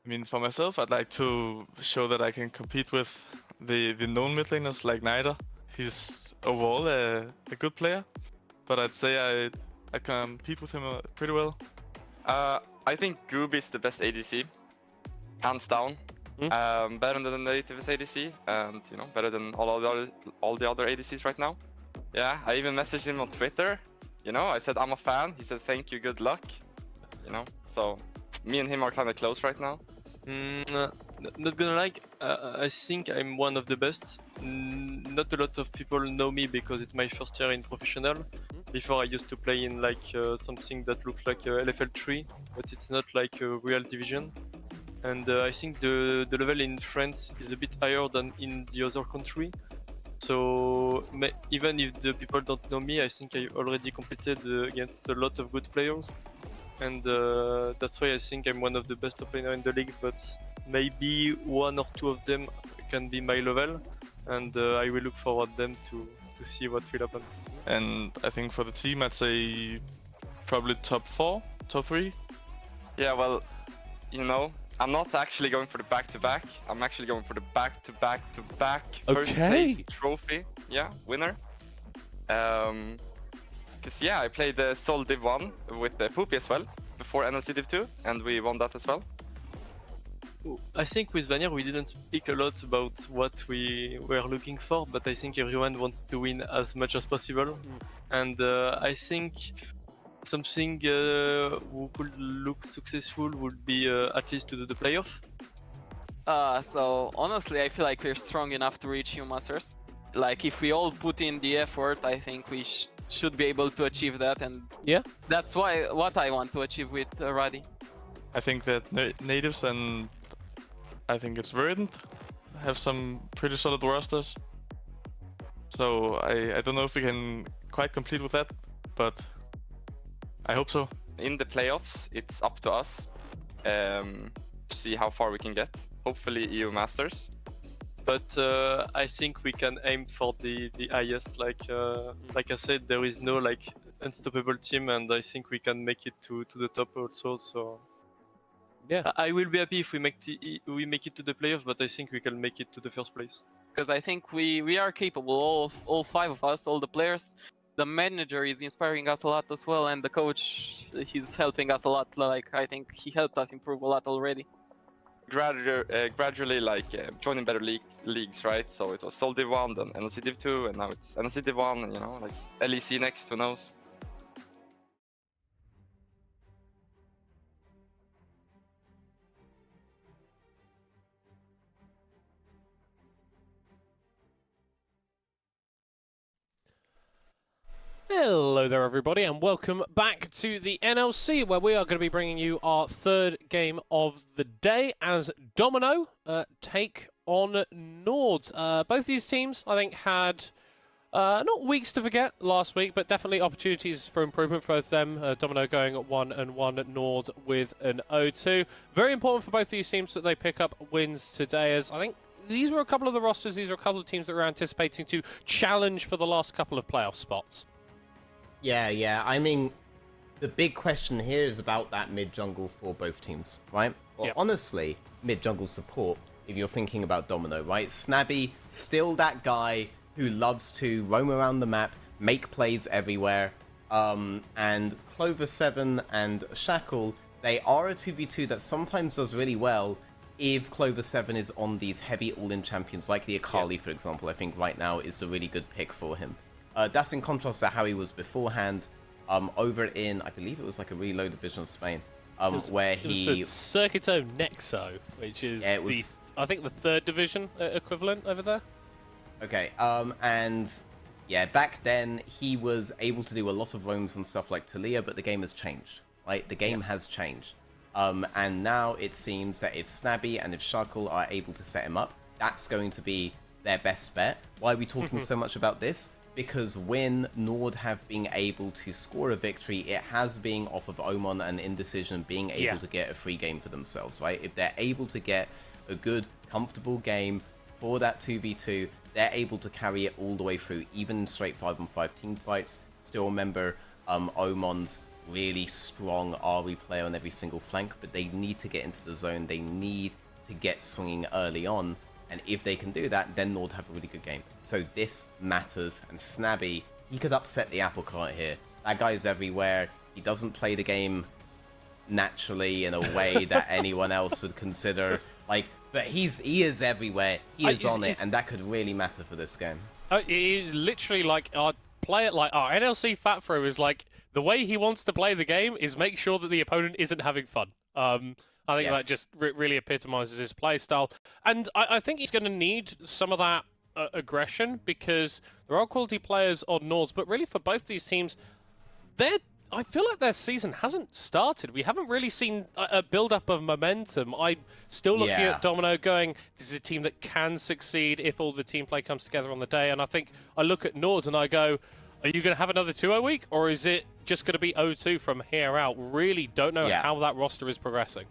I mean, for myself, I'd like to show that I can compete with the known mid laners like Nida. He's overall a good player, but I'd say I compete with him pretty well. I think Goob is the best ADC, hands down. Better than the native's ADC, and better than all the other ADCs right now. Yeah, I even messaged him on Twitter. I said I'm a fan. He said thank you, good luck. So me and him are kind of close right now. Not gonna lie, I think I'm one of the best. Not a lot of people know me because it's my first year in professional. Before I used to play in like something that looks like LFL3, but it's not like a real division. And I think the level in France is a bit higher than in the other country. So even if the people don't know me, I think I already competed against a lot of good players. And that's why I think I'm one of the best top laner in the league, but maybe one or two of them can be my level, and I will look forward them to see what will happen. And I think for the team, I'd say probably top 4, top 3. Yeah, well, I'm not actually going for the back-to-back. I'm actually going for the back-to-back-to-back first place trophy. Yeah, winner. Because I played the Sol Div 1 with the Poopy as well before NLC Div 2, and we won that as well. I think with Vanir we didn't speak a lot about what we were looking for, but I think everyone wants to win as much as possible. And I think something who could look successful would be at least to do the playoff. So honestly, I feel like we're strong enough to reach EU Masters. Like if we all put in the effort, I think we should be able to achieve that, and that's what I want to achieve with Radi. I think that natives and I think it's Verdant have some pretty solid rosters. So I don't know if we can quite complete with that, but I hope so. In the playoffs, it's up to us to see how far we can get. Hopefully EU Masters. But I think we can aim for the highest. Like I said, there is no like unstoppable team, and I think we can make it to the top also. So yeah, I will be happy if we make it to the playoff, but I think we can make it to the first place. Because I think we are capable, all 5 of us, all the players. The manager is inspiring us a lot as well, and the coach, he's helping us a lot. Like I think he helped us improve a lot already. Gradually joining better leagues, right? So it was Sol Div 1, then NLC Div 2, and now it's NLC Div 1, and like LEC next, who knows? Hello there everybody and welcome back to the NLC, where we are going to be bringing you our third game of the day as Domino take on Nord. Both these teams I think had not weeks to forget last week, but definitely opportunities for improvement for both of them. Domino going at 1-1, Nord with an 0-2. Very important for both these teams that they pick up wins today, as I think these were a couple of the rosters, these are a couple of teams that were anticipating to challenge for the last couple of playoff spots. Yeah. I mean, the big question here is about that mid-jungle for both teams, right? Well, honestly, mid-jungle support, if you're thinking about Domino, right? Snabby, still that guy who loves to roam around the map, make plays everywhere. And Clover7 and Shackle, they are a 2v2 that sometimes does really well if Clover7 is on these heavy all-in champions, like the Akali, for example. I think right now is a really good pick for him. That's in contrast to how he was beforehand, over in, I believe it was like a really low division of Spain, where he... It was the Circuito Nexo, which is I think the 3rd division equivalent over there. Okay, and yeah, back then he was able to do a lot of roams and stuff like Talia, but the game has changed, right? The game has changed. And now it seems that if Snabby and if Shackle are able to set him up, that's going to be their best bet. Why are we talking so much about this? Because when Nord have been able to score a victory, it has been off of Omen and Indecision being able to get a free game for themselves, right? If they're able to get a good, comfortable game for that 2v2, they're able to carry it all the way through, even in straight 5-on-5 team fights. Still remember Omen's really strong RE player on every single flank, but they need to get into the zone. They need to get swinging early on. And if they can do that, then Nord have a really good game. So this matters. And Snabby, he could upset the apple cart here. That guy's everywhere. He doesn't play the game naturally in a way that anyone else would consider. Like, but he is everywhere. He is on it, and that could really matter for this game. It is literally like our player, like our NLC Fat Throw is like the way he wants to play the game is make sure that the opponent isn't having fun. I think that just really epitomizes his play style, and I think he's going to need some of that aggression because there are quality players on Nords, but really for both these teams, I feel like their season hasn't started. We haven't really seen a build-up of momentum. I'm still looking at Domino going, this is a team that can succeed if all the team play comes together on the day. And I think I look at Nords and I go, are you going to have another 2-0 week? Or is it just going to be 0-2 from here out? Really don't know how that roster is progressing.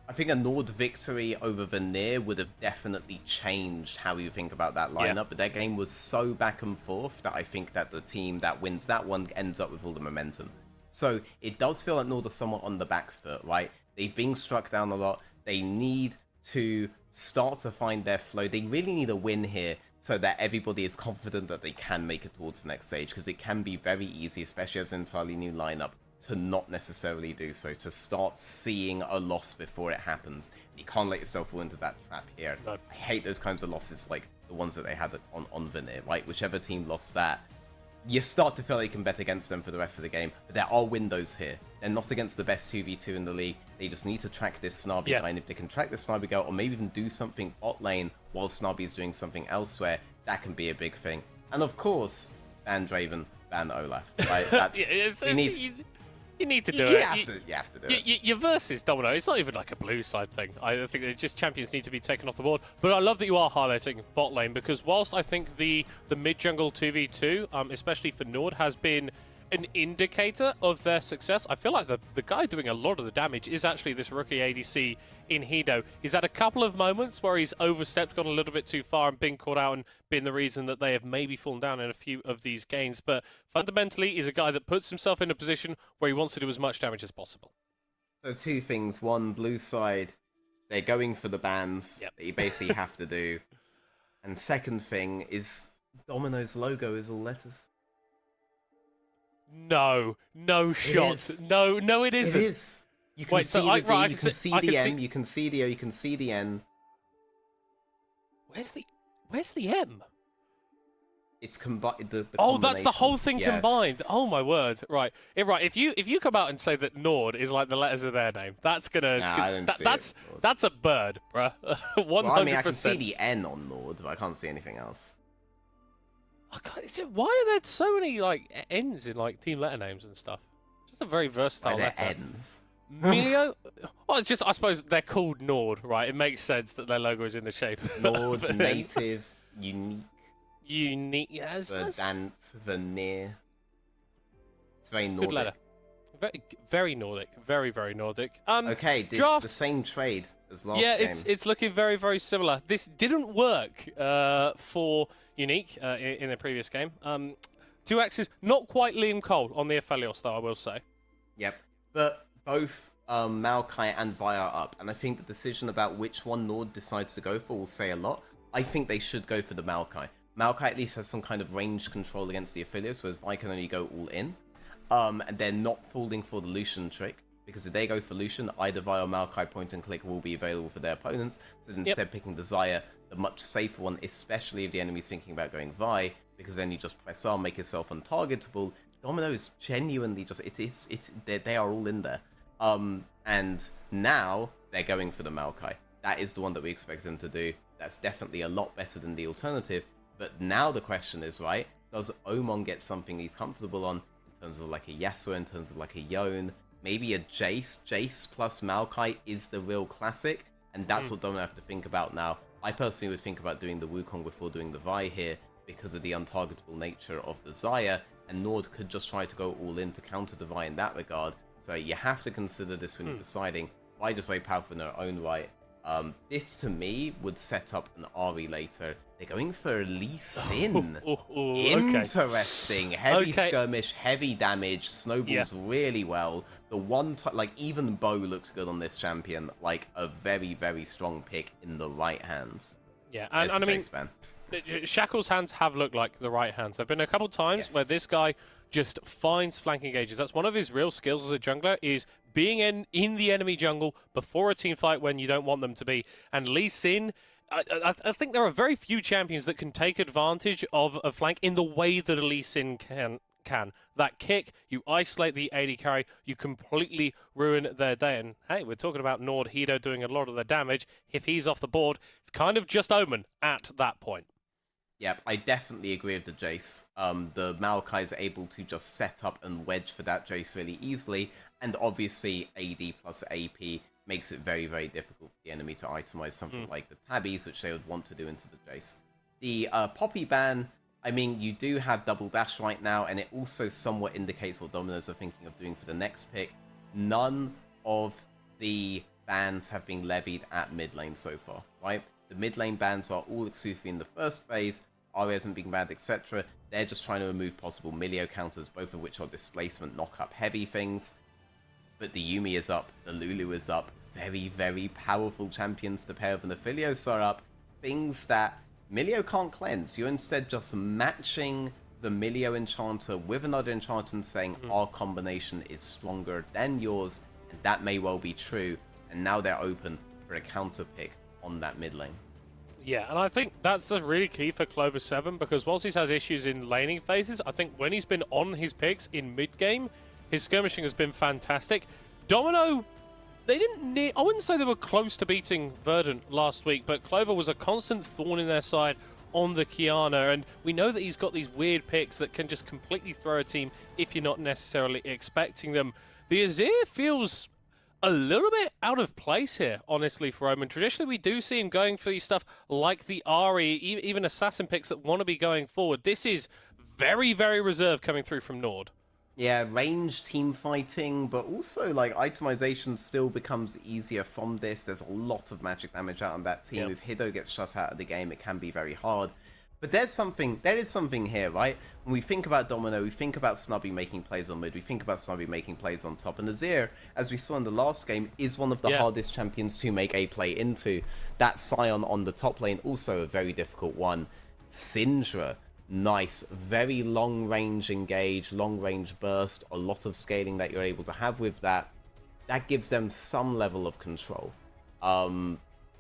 I think a Nord victory over Veneer would have definitely changed how you think about that lineup, but their game was so back and forth that I think that the team that wins that one ends up with all the momentum. So it does feel like Nord are somewhat on the back foot, right? They've been struck down a lot. They need to start to find their flow. They really need a win here so that everybody is confident that they can make it towards the next stage, because it can be very easy, especially as an entirely new lineup, to not necessarily do so, to start seeing a loss before it happens. You can't let yourself fall into that trap here. No. I hate those kinds of losses, like the ones that they had on Veneer, right? Whichever team lost that, you start to feel like you can bet against them for the rest of the game. But there are windows here. They're not against the best 2v2 in the league. They just need to track this Snarby guy. And if they can track this Snarby guy, or maybe even do something bot lane while Snarby is doing something elsewhere, that can be a big thing. And of course, ban Draven, ban Olaf. Right? That's, you need to do it. You have to do it. Your versus Domino, it's not even like a blue side thing. I think that just champions need to be taken off the board. But I love that you are highlighting bot lane, because whilst I think the mid-jungle 2v2, especially for Nord, has been an indicator of their success, I feel like the guy doing a lot of the damage is actually this rookie ADC in Hido. He's had a couple of moments where he's overstepped, gone a little bit too far, and been caught out and been the reason that they have maybe fallen down in a few of these games. But fundamentally, he's a guy that puts himself in a position where he wants to do as much damage as possible. So two things. One, blue side, they're going for the bans that you basically have to do. And second thing is Domino's logo is all letters. No shot. No, it isn't. It is. You can see the D, you can see the M, you can see the O, you can see the N. Where's the M? It's combined. That's the whole thing combined. Oh my word! Right. If you come out and say that Nord is like the letters of their name, that's gonna. That's a bird, bruh. 100%. Well, I mean, I can see the N on Nord, but I can't see anything else. Why are there so many like N's in like team letter names and stuff? Just a very versatile letter. N's. Melio? Well, it's just, I suppose they're called Nord, right? It makes sense that their logo is in the shape. Nord, native, unique, yes. Verdant, Veneer. It's very Nordic. Good letter. Very Nordic. Very, very Nordic. Okay, this is the same trade as last game. Yeah, it's looking very, very similar. This didn't work for Unique in the previous game. 2X's not quite Liam Cole on the Aphelios, though, I will say. Yep, but both Maokai and Vi are up, and I think the decision about which one Nord decides to go for will say a lot. I think they should go for the Maokai. Maokai at least has some kind of range control against the Aphelios, whereas Vi can only go all in. And they're not falling for the Lucian trick, because if they go for Lucian, either Vi or Maokai point and click will be available for their opponents, so instead picking the Xayah, the much safer one, especially if the enemy's thinking about going Vi, because then you just press R, make yourself untargetable. Domino is genuinely just, they are all in there. And now they're going for the Maokai. That is the one that we expect them to do. That's definitely a lot better than the alternative. But now the question is, right, does Oman get something he's comfortable on in terms of like a Yasuo, in terms of like a Yone, maybe a Jace? Jace plus Maokai is the real classic, and that's what Domino have to think about now. I personally would think about doing the Wukong before doing the Vi here because of the untargetable nature of the Xayah, and Nord could just try to go all in to counter the Vi in that regard. So you have to consider this when you're deciding. Vi just very powerful in their own right. This to me would set up an Ari later. They're going for Lee Sin. Okay. Interesting. Heavy Okay. skirmish, heavy damage, snowballs really well. The one like even Bo looks good on this champion. Like a very, very strong pick in the right hands. Yeah, and I mean, Shackle's hands have looked like the right hands. There've been a couple times where this guy just finds flank engages. That's one of his real skills as a jungler, is being in the enemy jungle before a team fight when you don't want them to be. And Lee Sin, I think there are very few champions that can take advantage of a flank in the way that a Lee Sin can. That kick, you isolate the AD carry, you completely ruin their day. And hey, we're talking about Nord Hido doing a lot of the damage. If he's off the board, it's kind of just Omen at that point. Yep, I definitely agree with the Jace. The Maokai is able to just set up and wedge for that Jace really easily, and obviously AD plus AP makes it very, very difficult for the enemy to itemize something like the Tabbies, which they would want to do into the Jace. The Poppy ban, I mean, you do have double dash right now, and it also somewhat indicates what Dominoes are thinking of doing for the next pick. None of the bans have been levied at mid lane so far, right? The mid lane bans are all exclusively in the first phase. Ari hasn't been banned, etc. They're just trying to remove possible Milio counters, both of which are displacement, knock-up heavy things. But the Yuumi is up, the Lulu is up. Very, very powerful champions to pair with an Aphelios are up. Things that Milio can't cleanse. You're instead just matching the Milio Enchanter with another Enchanter and saying our combination is stronger than yours, and that may well be true. And now they're open for a counter pick on that mid lane. Yeah, and I think that's just really key for Clover 7, because whilst he's had issues in laning phases, I think when he's been on his picks in mid-game, his skirmishing has been fantastic. Domino, they didn't I wouldn't say they were close to beating Verdant last week, but Clover was a constant thorn in their side on the Kiana, and we know that he's got these weird picks that can just completely throw a team if you're not necessarily expecting them. The Azir feels a little bit out of place here, honestly, for Omen. Traditionally, we do see him going for these stuff like the Ahri, even assassin picks that want to be going forward. This is very, very reserved coming through from Nord. Yeah, range team fighting, but also like itemization still becomes easier from this. There's a lot of magic damage out on that team. Yep. If Hido gets shut out of the game, it can be very hard. But there is something here, right? When we think about Domino, we think about Snubby making plays on mid, we think about Snubby making plays on top, and Azir, as we saw in the last game, is one of the hardest champions to make a play into. That Scion on the top lane, also a very difficult one. Syndra, nice, very long range engage, long range burst, a lot of scaling that you're able to have with that. That gives them some level of control.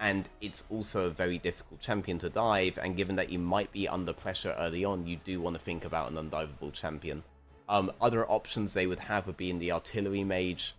And it's also a very difficult champion to dive, and given that you might be under pressure early on, you do want to think about an undivable champion. Other options they would have would be in the artillery mage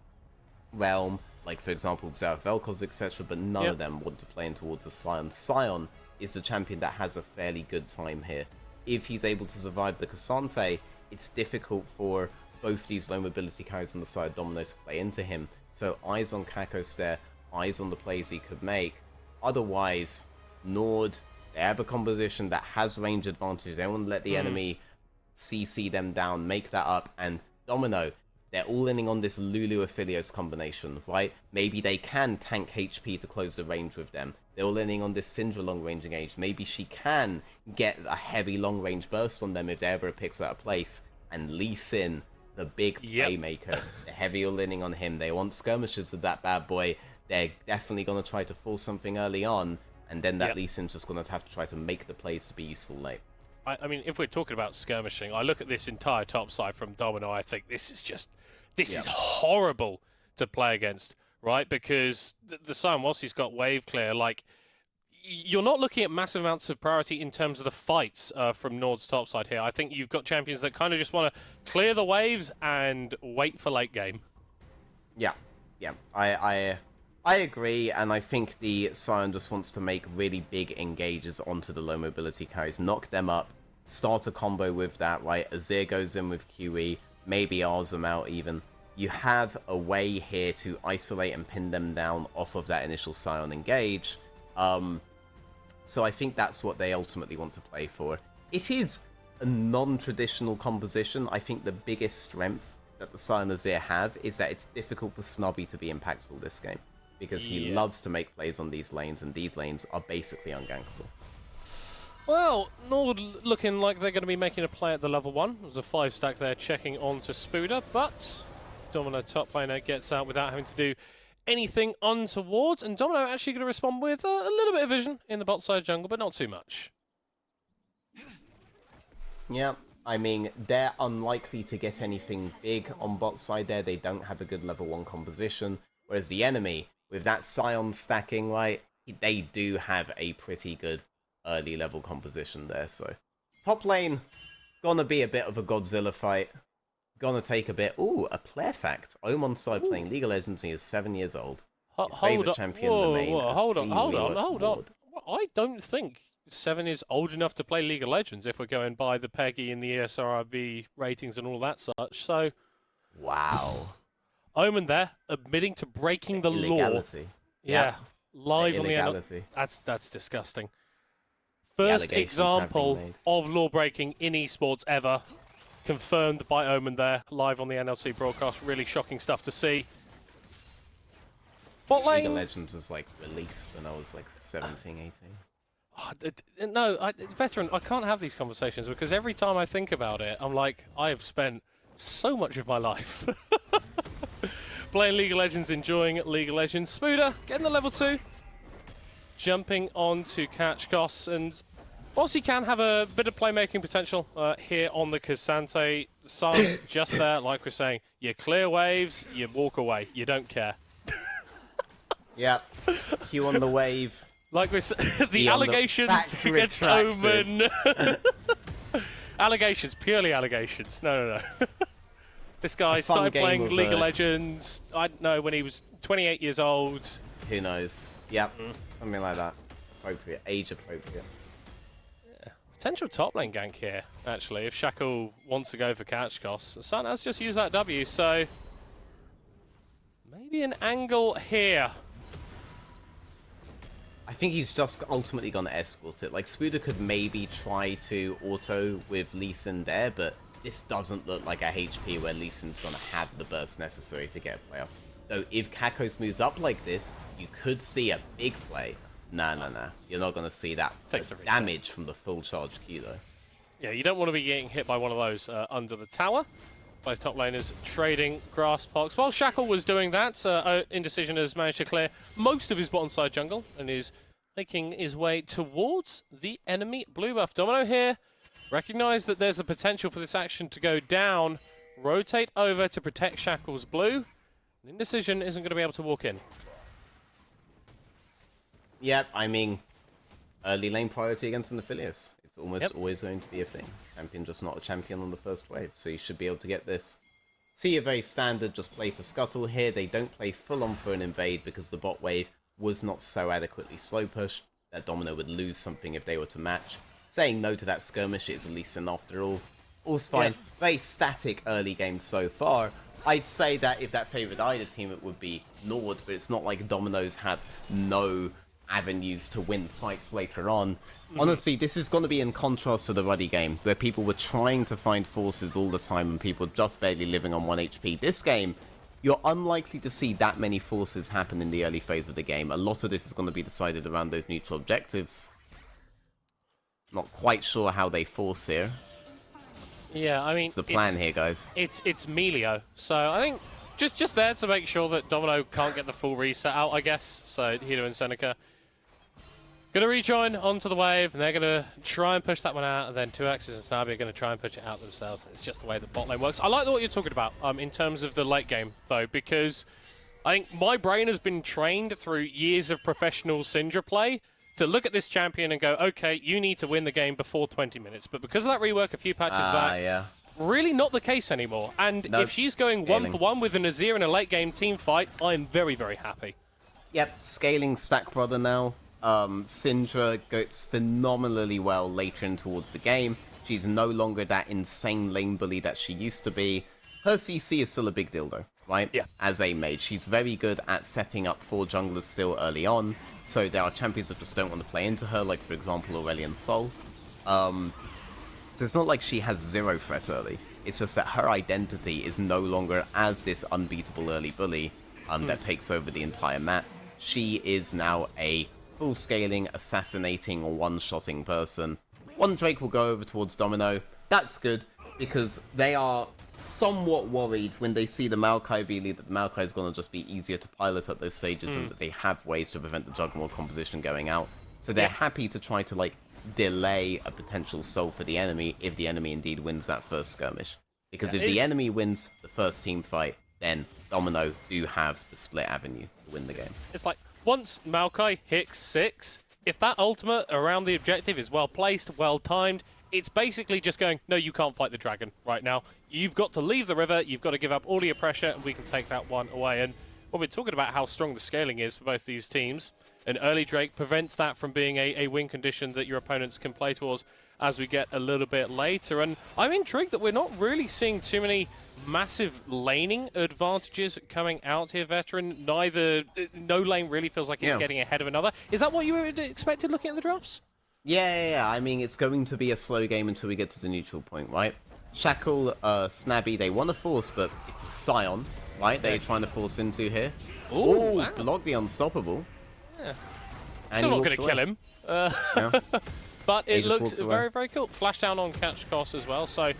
realm, like for example Xerath Vel'Koz, etc., but none of them want to play in towards a Scion. Scion is the champion that has a fairly good time here. If he's able to survive the Cassante, it's difficult for both these low mobility carries on the side of Domino to play into him. So eyes on Kakos there, eyes on the plays he could make. Otherwise, Nord, they have a composition that has range advantage. They want to let the enemy CC them down, make that up. And Domino, they're all inning on this Lulu Aphelios combination, right? Maybe they can tank HP to close the range with them. They're all inning on this Syndra long range engage. Maybe she can get a heavy long range burst on them if they ever picks out a place. And Lee Sin, the big playmaker, they're heavy all inning on him. They want skirmishes with that bad boy. They're definitely going to try to force something early on, and then that Lee Sin's just going to have to try to make the plays to be useful late. I mean, if we're talking about skirmishing, I look at this entire top side from Domino, I think this is just, this is horrible to play against, right? Because the Sun, whilst he's got wave clear, like, you're not looking at massive amounts of priority in terms of the fights from Nord's top side here. I think you've got champions that kind of just want to clear the waves and wait for late game. Yeah. I agree, and I think the Scion just wants to make really big engages onto the low mobility carries, knock them up, start a combo with that, right? Azir goes in with QE, maybe R's them out even. You have a way here to isolate and pin them down off of that initial Scion engage. So I think that's what they ultimately want to play for. It is a non-traditional composition. I think the biggest strength that the Scion Azir have is that it's difficult for Snubby to be impactful this game. because he loves to make plays on these lanes, and these lanes are basically ungankable. Well, Nord looking like they're going to be making a play at the level 1. There's a 5-stack there checking on to Spuda, but Domino top laner gets out without having to do anything untoward, and Domino actually going to respond with a little bit of vision in the bot side jungle, but not too much. Yeah, I mean, they're unlikely to get anything big on bot side there. They don't have a good level 1 composition, whereas the enemy, with that Scion stacking, right, they do have a pretty good early level composition there. So top lane, gonna be a bit of a Godzilla fight. Gonna take a bit. Ooh, a player fact. Omen started playing League of Legends when he was 7 years old. His favorite champion in the main. Hold on. I don't think 7 is old enough to play League of Legends if we're going by the PEGI and the ESRB ratings and all that such. So, wow. Omen there admitting to breaking the law. Yeah, live on the NLC. That's disgusting. First example of law breaking in esports ever. Confirmed by Omen there, live on the NLC broadcast. Really shocking stuff to see. Bot lane. League of Legends was like released when I was like 17, 18. No, veteran, I can't have these conversations because every time I think about it, I'm like, I have spent so much of my life playing League of Legends, enjoying League of Legends. Spuda getting the level 2. Jumping on to catch costs, and whilst he can have a bit of playmaking potential here on the K'Sante, Sun's just there, like we're saying. You clear waves, you walk away, you don't care. Yep. Q on the wave. Like we're saying, the allegations against Omen. Allegations, purely allegations. No. This guy started playing League of Legends, I don't know, when he was 28 years old. Who knows? Yep. Something like that. Appropriate. Age appropriate. Yeah. Potential top lane gank here, actually, if Shackle wants to go for catch costs. Sun has just used that W, so maybe an angle here. I think he's just ultimately going to escort it. Like, Spuda could maybe try to auto with Lee Sin there, but this doesn't look like a HP where Lee Sin's going to have the burst necessary to get a playoff. Though, if Kakos moves up like this, you could see a big play. Nah. You're not going to see that damage from the full charge Q, though. Yeah, you don't want to be getting hit by one of those under the tower. Both top laners trading grass pox. While Shackle was doing that, Indecision has managed to clear most of his bottom side jungle and is making his way towards the enemy blue buff. Domino here, recognize that there's a potential for this action to go down. Rotate over to protect Shackle's blue. Indecision isn't going to be able to walk in. Yep, I mean, early lane priority against an Aphelios. It's almost always going to be a thing. Champion just not a champion on the first wave, so you should be able to get this. See a very standard just play for Scuttle here. They don't play full on for an invade because the bot wave was not so adequately slow pushed that Domino would lose something if they were to match. Saying no to that skirmish is at least an after all. All's fine. Yeah. Very static early game so far. I'd say that if that favoured either team, it would be Nord, but it's not like Dominoes have no avenues to win fights later on. Honestly, this is going to be in contrast to the Ruddy game, where people were trying to find forces all the time and people just barely living on 1 HP. This game, you're unlikely to see that many forces happen in the early phase of the game. A lot of this is going to be decided around those neutral objectives. Not quite sure how they force here. Yeah, I mean, it's the plan here, guys. It's Melio, so I think just there to make sure that Domino can't get the full reset out, I guess. So Hilo and Seneca gonna rejoin onto the wave, and they're gonna try and push that one out, and then 2X's and Snabi are gonna try and push it out themselves. It's just the way that bot lane works. I like what you're talking about in terms of the late game, though, because I think my brain has been trained through years of professional Syndra play to look at this champion and go, okay, you need to win the game before 20 minutes. But because of that rework a few patches back, really not the case anymore. And if she's going scaling 1-for-1 with a Nazir in a late game team fight, I'm very, very happy. Yep, scaling Stack Brother now. Syndra goes phenomenally well later in towards the game. She's no longer that insane lane bully that she used to be. Her CC is still a big deal though, right? Yeah. As a mage, she's very good at setting up 4 junglers still early on. So there are champions that just don't want to play into her, like for example Aurelion Sol. So it's not like she has zero threat early. It's just that her identity is no longer as this unbeatable early bully that takes over the entire map. she is now a full-scaling, assassinating, one-shotting person. One Drake will go over towards Domino. That's good, because they are somewhat worried when they see the Maokai V-lead that the Maokai is going to just be easier to pilot at those stages and that they have ways to prevent the Juggernaut composition going out. So they're happy to try to, like, delay a potential soul for the enemy if the enemy indeed wins that first skirmish. Because if the enemy wins the first team fight, then Domino do have the split avenue to win the game. It's like, once Maokai hits 6, if that ultimate around the objective is well placed, well timed, it's basically just going, no, you can't fight the dragon right now. You've got to leave the river, you've got to give up all your pressure, and we can take that one away. And when we're talking about how strong the scaling is for both these teams, an early Drake prevents that from being a win condition that your opponents can play towards as we get a little bit later. And I'm intrigued that we're not really seeing too many massive laning advantages coming out here, Veteran. No lane really feels like it's getting ahead of another. Is that what you expected looking at the drafts? Yeah. I mean, it's going to be a slow game until we get to the neutral point, right? Shackle, Snabby, they want to force, but it's a Scion, right? They're trying to force into here. Ooh, wow. Block the unstoppable. Yeah. And Still not going to kill him. But it looks very, very cool. Flash down on catch cost as well, so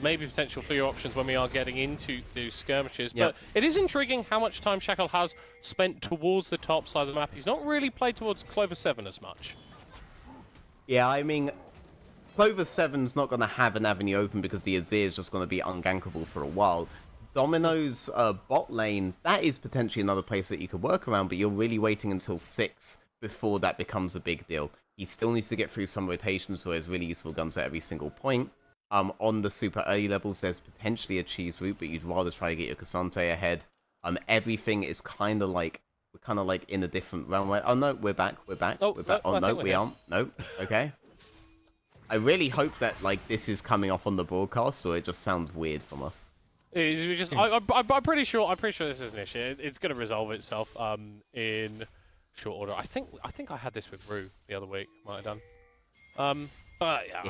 maybe potential for your options when we are getting into the skirmishes. But it is intriguing how much time Shackle has spent towards the top side of the map. He's not really played towards Clover 7 as much. Yeah, I mean, Clover 7's not going to have an avenue open because the Azir is just going to be ungankable for a while. Domino's bot lane, that is potentially another place that you could work around, but you're really waiting until 6 before that becomes a big deal. He still needs to get through some rotations for his really useful guns at every single point. On the super early levels, there's potentially a cheese route, but you'd rather try to get your Cassante ahead. Everything is kind of like, we're in a different realm. Oh no, we're back. Oh, we're back. Oh no, we aren't. Nope. Okay. I really hope that this is coming off on the broadcast, or it just sounds weird from us. It's just, I'm pretty sure this is an issue. It's going to resolve itself in short order. I think I had this with Rue the other week. Might have done. But yeah,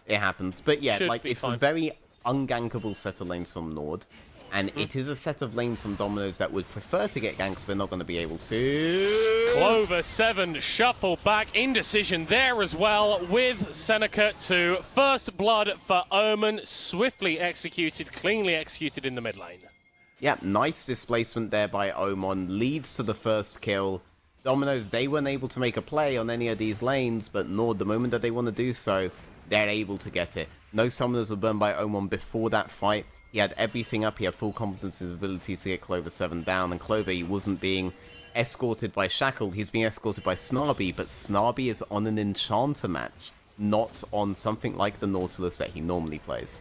it happens. But yeah, it's fine. a very ungankable set of lanes from Nord, and it is a set of lanes from Domino's that would prefer to get ganks, but not going to be able to. Clover 7 shuffle back, indecision there as well with Seneca 2. First blood for Omen, swiftly executed, cleanly executed in the mid lane. Yeah, nice displacement there by Omen, leads to the first kill. Domino's, they weren't able to make a play on any of these lanes, but Nord, the moment that they want to do so, they're able to get it. No summoners were burned by Omen before that fight. He had everything up, he had full confidence in his ability to get Clover 7 down, and Clover, he wasn't being escorted by Shackle, he's being escorted by Snarby, but Snarby is on an Enchanter match, not on something like the Nautilus that he normally plays.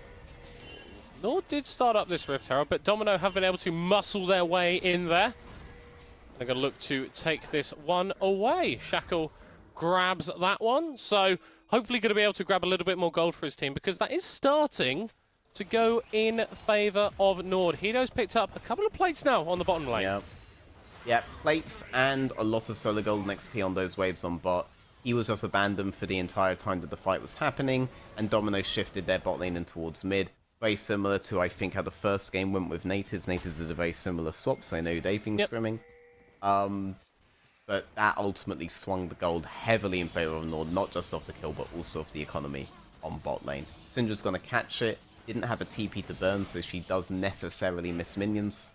Nord did start up this Rift Herald, but Domino have been able to muscle their way in there. They're going to look to take this one away. Shackle grabs that one, so hopefully going to be able to grab a little bit more gold for his team, because that is starting to go in favour of Nord. Hido's picked up a couple of plates now on the bottom lane. Yeah, plates and a lot of solo gold and XP on those waves on bot. He was just abandoned for the entire time that the fight was happening, and Domino shifted their bot lane in towards mid. Very similar to, I think, how the first game went with Natives. Natives did a very similar swap, so I know they've been scrimming. But that ultimately swung the gold heavily in favour of Nord, not just off the kill, but also off the economy on bot lane. Syndra's going to catch it. Didn't have a TP to burn, so she does necessarily miss minions.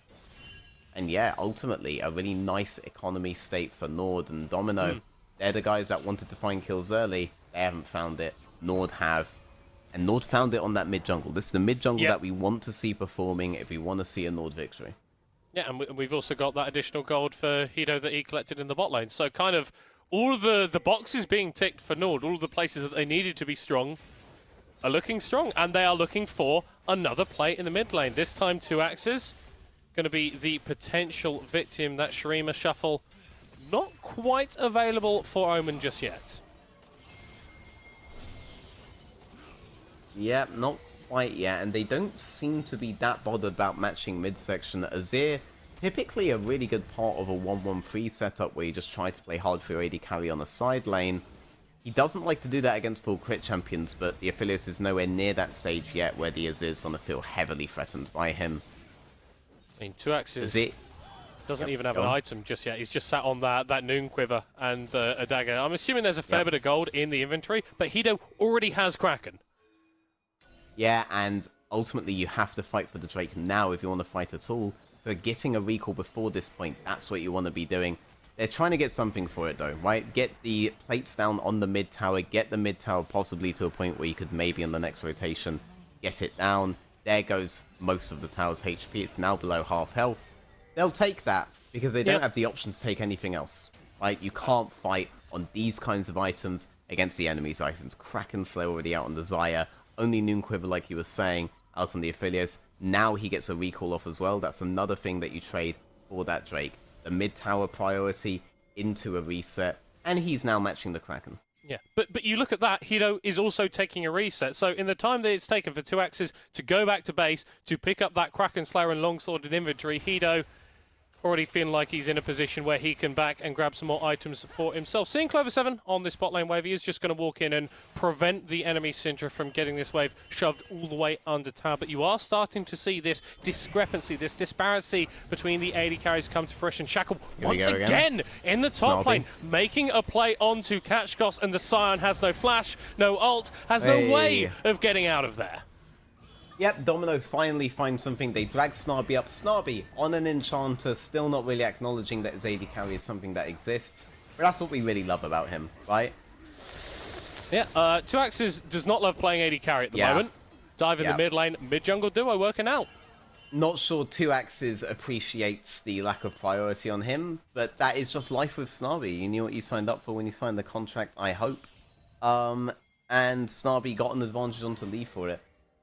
And yeah, ultimately, a really nice economy state for Nord and Domino. They're the guys that wanted to find kills early. They haven't found it. Nord have. And Nord found it on that mid-jungle. This is the mid-jungle that we want to see performing if we want to see a Nord victory. Yeah, and we've also got that additional gold for Hido that he collected in the bot lane. So kind of all of the boxes being ticked for Nord, all of the places that they needed to be strong, are looking strong. And they are looking for another plate in the mid lane. This time 2 axes. Going to be the potential victim. That Shurima shuffle not quite available for Omen just yet. Yeah, not quite yet, and they don't seem to be that bothered about matching midsection. Azir, typically a really good part of a 1-1-3 setup where you just try to play hard for your AD carry on a side lane. He doesn't like to do that against full crit champions, but the Aphelios is nowhere near that stage yet where the Azir is going to feel heavily threatened by him. I mean, 2 axes. doesn't even have an item just yet. He's just sat on that Noon Quiver and a dagger. I'm assuming there's a fair bit of gold in the inventory, but Hido already has Kraken. Yeah, and ultimately you have to fight for the Drake now if you want to fight at all. So getting a recall before this point, that's what you want to be doing. They're trying to get something for it though, right? Get the plates down on the mid tower, get the mid tower possibly to a point where you could maybe on the next rotation get it down. There goes most of the tower's HP. It's now below half health. They'll take that because they don't have the option to take anything else. Right? You can't fight on these kinds of items against the enemy's items. Kraken Slayer already out on the Xayah. Only Noon Quiver, like you were saying, out on the Affiliates. Now he gets a recall off as well. That's another thing that you trade for that Drake. The mid tower priority into a reset, and he's now matching the Kraken. Yeah, but you look at that, Hido is also taking a reset. So in the time that it's taken for 2Axes to go back to base, to pick up that Kraken Slayer and Longsword in inventory, Hido already feeling like he's in a position where he can back and grab some more items for himself. Seeing Clover7 on this bot lane wave, he is just going to walk in and prevent the enemy Syndra from getting this wave shoved all the way under tower. But you are starting to see this discrepancy, this disparity between the AD carries come to fruition. Shackle once again in the top lane, making a play onto Catchcos, and the Scion has no flash, no ult, has no way of getting out of there. Yep, Domino finally finds something. They drag Snarby up. Snarby on an enchanter, still not really acknowledging that his AD carry is something that exists. But that's what we really love about him, right? Yeah, 2Axes does not love playing AD carry at the moment. Dive in the mid lane, mid jungle duo working out. Not sure 2Axes appreciates the lack of priority on him, but that is just life with Snarby. You knew what you signed up for when you signed the contract, I hope. And Snarby got an advantage onto Lee for it.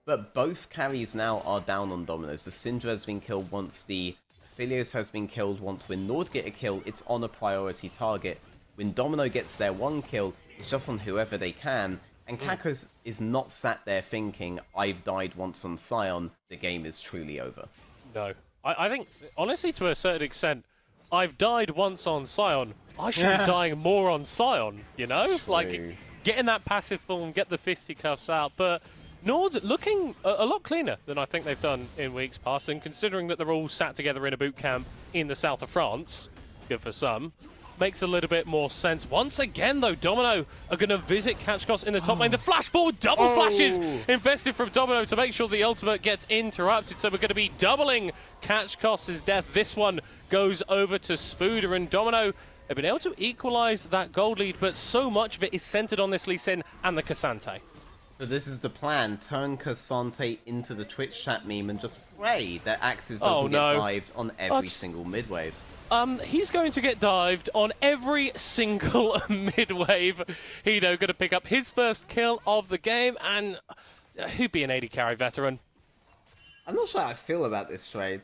But both carries now are down on Dominoes. The Syndra has been killed once, the Philios has been killed once. When Nord get a kill, it's on a priority target. When Domino gets their one kill, it's just on whoever they can. And Kakos is not sat there thinking, I've died once on Scion, the game is truly over. No. I think, honestly, to a certain extent, I've died once on Scion. I should be dying more on Scion, you know? True. Like, getting that passive form, get the fisticuffs out, but Nord looking a lot cleaner than I think they've done in weeks past, and considering that they're all sat together in a boot camp in the south of France, good for some, makes a little bit more sense. Once again, though, Domino are going to visit Catchcos in the top lane. The flash forward, double flashes invested from Domino to make sure the ultimate gets interrupted, so we're going to be doubling Catchcos' death. This one goes over to Spooder, and Domino have been able to equalize that gold lead, but so much of it is centered on this Lee Sin and the Cassante. So this is the plan. Turn Cassante into the Twitch chat meme and just pray that Axis doesn't get dived on every single mid-wave. He's going to get dived on every single mid-wave. Hido going to pick up his first kill of the game, and he'd be an AD carry veteran. I'm not sure how I feel about this trade.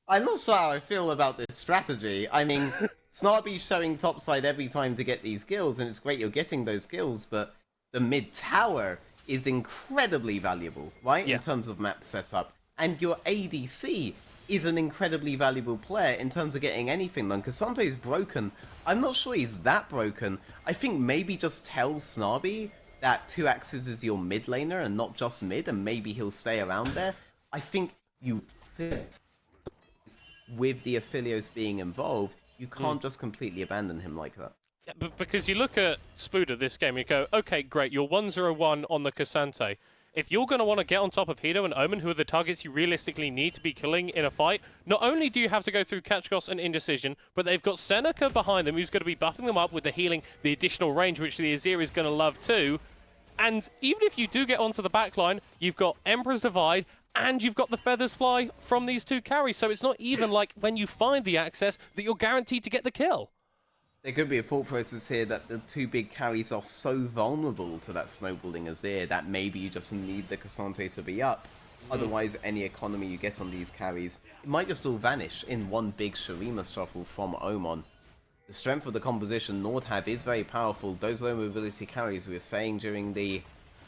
I'm not sure how I feel about this strategy. I mean, Snarby's showing topside every time to get these kills, and it's great you're getting those kills, but the mid-tower is incredibly valuable, right? In terms of map setup. And your ADC is an incredibly valuable player in terms of getting anything done. Cassante is broken. I'm not sure he's that broken. I think maybe just tell Snarby that 2Axes is your mid laner and not just mid, and maybe he'll stay around there. I think you, with the Affilios being involved, you can't just completely abandon him like that. Yeah, but because you look at Spooder this game, you go, okay, great, you're 1-0-1 on the Cassante. If you're going to want to get on top of Hido and Omen, who are the targets you realistically need to be killing in a fight, not only do you have to go through Catchcos and Indecision, but they've got Seneca behind them who's going to be buffing them up with the healing, the additional range, which the Azir is going to love too. And even if you do get onto the backline, you've got Emperor's Divide, and you've got the Feathers Fly from these two carries, so it's not even like when you find the access that you're guaranteed to get the kill. There could be a thought process here that the two big carries are so vulnerable to that snowballing Azir that maybe you just need the Cassante to be up. Otherwise, any economy you get on these carries, it might just all vanish in one big Shurima shuffle from Omen. The strength of the composition Nord have is very powerful. Those low mobility carries we were saying during the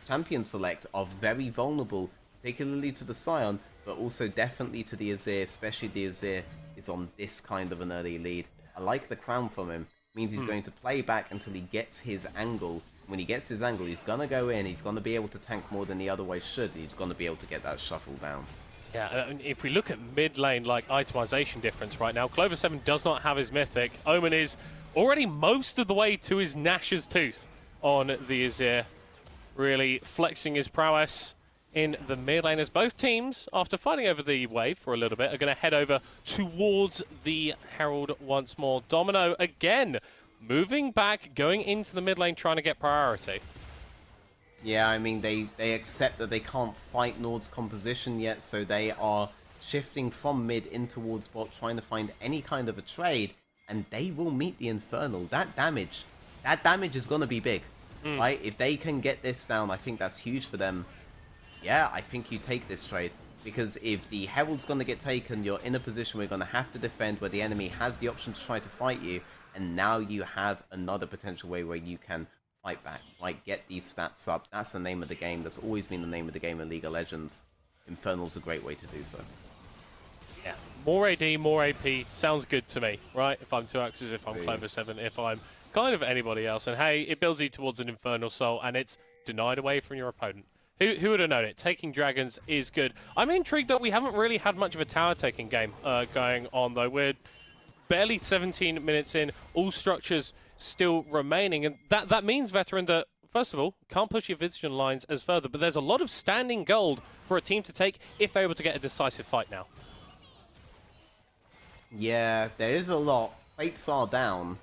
Champion Select are very vulnerable, particularly to the Scion, but also definitely to the Azir, especially the Azir is on this kind of an early lead. I like the crown from him. Means he's going to play back until he gets his angle. When he gets his angle, he's going to go in. He's going to be able to tank more than he otherwise should. He's going to be able to get that shuffle down. Yeah, and if we look at mid lane, like, itemization difference right now, Clover 7 does not have his Mythic. Omen is already most of the way to his Nash's Tooth on the Azir, really flexing his prowess in the mid lane as both teams, after fighting over the wave for a little bit, are going to head over towards the Herald once more. Domino, again, moving back, going into the mid lane, trying to get priority. Yeah, I mean, they accept that they can't fight Nord's composition yet, so they are shifting from mid in towards bot, trying to find any kind of a trade, and they will meet the Infernal. That damage is going to be big, right? If they can get this down, I think that's huge for them. Yeah, I think you take this trade, because if the Herald's going to get taken, you're in a position where you're going to have to defend, where the enemy has the option to try to fight you, and now you have another potential way where you can fight back, like get these stats up. That's the name of the game. That's always been the name of the game in League of Legends. Infernal's a great way to do so. Yeah, more AD, more AP, sounds good to me, right? If I'm 2axes, if I'm Clover 7, if I'm kind of anybody else. And hey, it builds you towards an Infernal Soul, and it's denied away from your opponent. Who would have known it? Taking dragons is good. I'm intrigued that we haven't really had much of a tower-taking game going on, though. We're barely 17 minutes in, all structures still remaining, and that means, Veteran, that first of all, can't push your vision lines as further, but there's a lot of standing gold for a team to take if they're able to get a decisive fight now. Yeah, there is a lot. Plates are down.